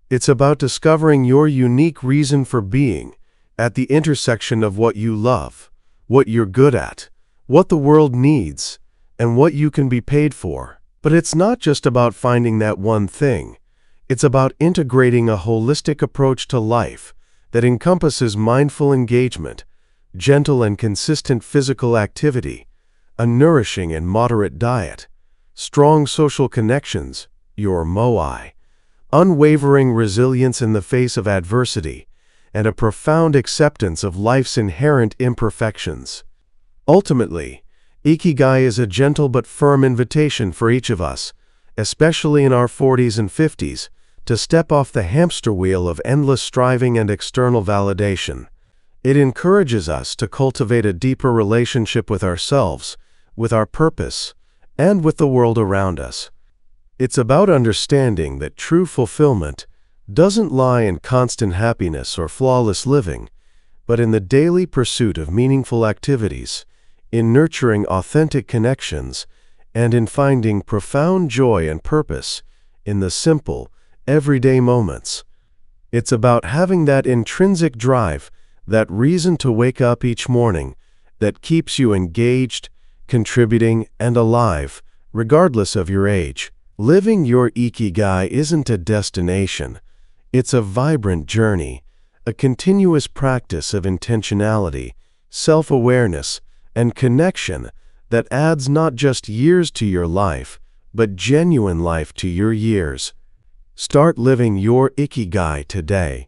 It's about discovering your unique reason for being at the intersection of what you love, what you're good at, what the world needs, and what you can be paid for. But it's not just about finding that one thing. It's about integrating a holistic approach to life that encompasses mindful engagement, gentle and consistent physical activity, a nourishing and moderate diet, strong social connections, your moai, unwavering resilience in the face of adversity, and a profound acceptance of life's inherent imperfections. Ultimately, Ikigai is a gentle but firm invitation for each of us, especially in our 40s and 50s, to step off the hamster wheel of endless striving and external validation. It encourages us to cultivate a deeper relationship with ourselves, with our purpose, and with the world around us. It's about understanding that true fulfillment doesn't lie in constant happiness or flawless living, but in the daily pursuit of meaningful activities, in nurturing authentic connections, and in finding profound joy and purpose in the simple, everyday moments. It's about having that intrinsic drive, that reason to wake up each morning, that keeps you engaged, contributing, and alive, regardless of your age. Living your Ikigai isn't a destination. It's a vibrant journey, a continuous practice of intentionality, self-awareness, and connection that adds not just years to your life, but genuine life to your years. Start living your Ikigai today.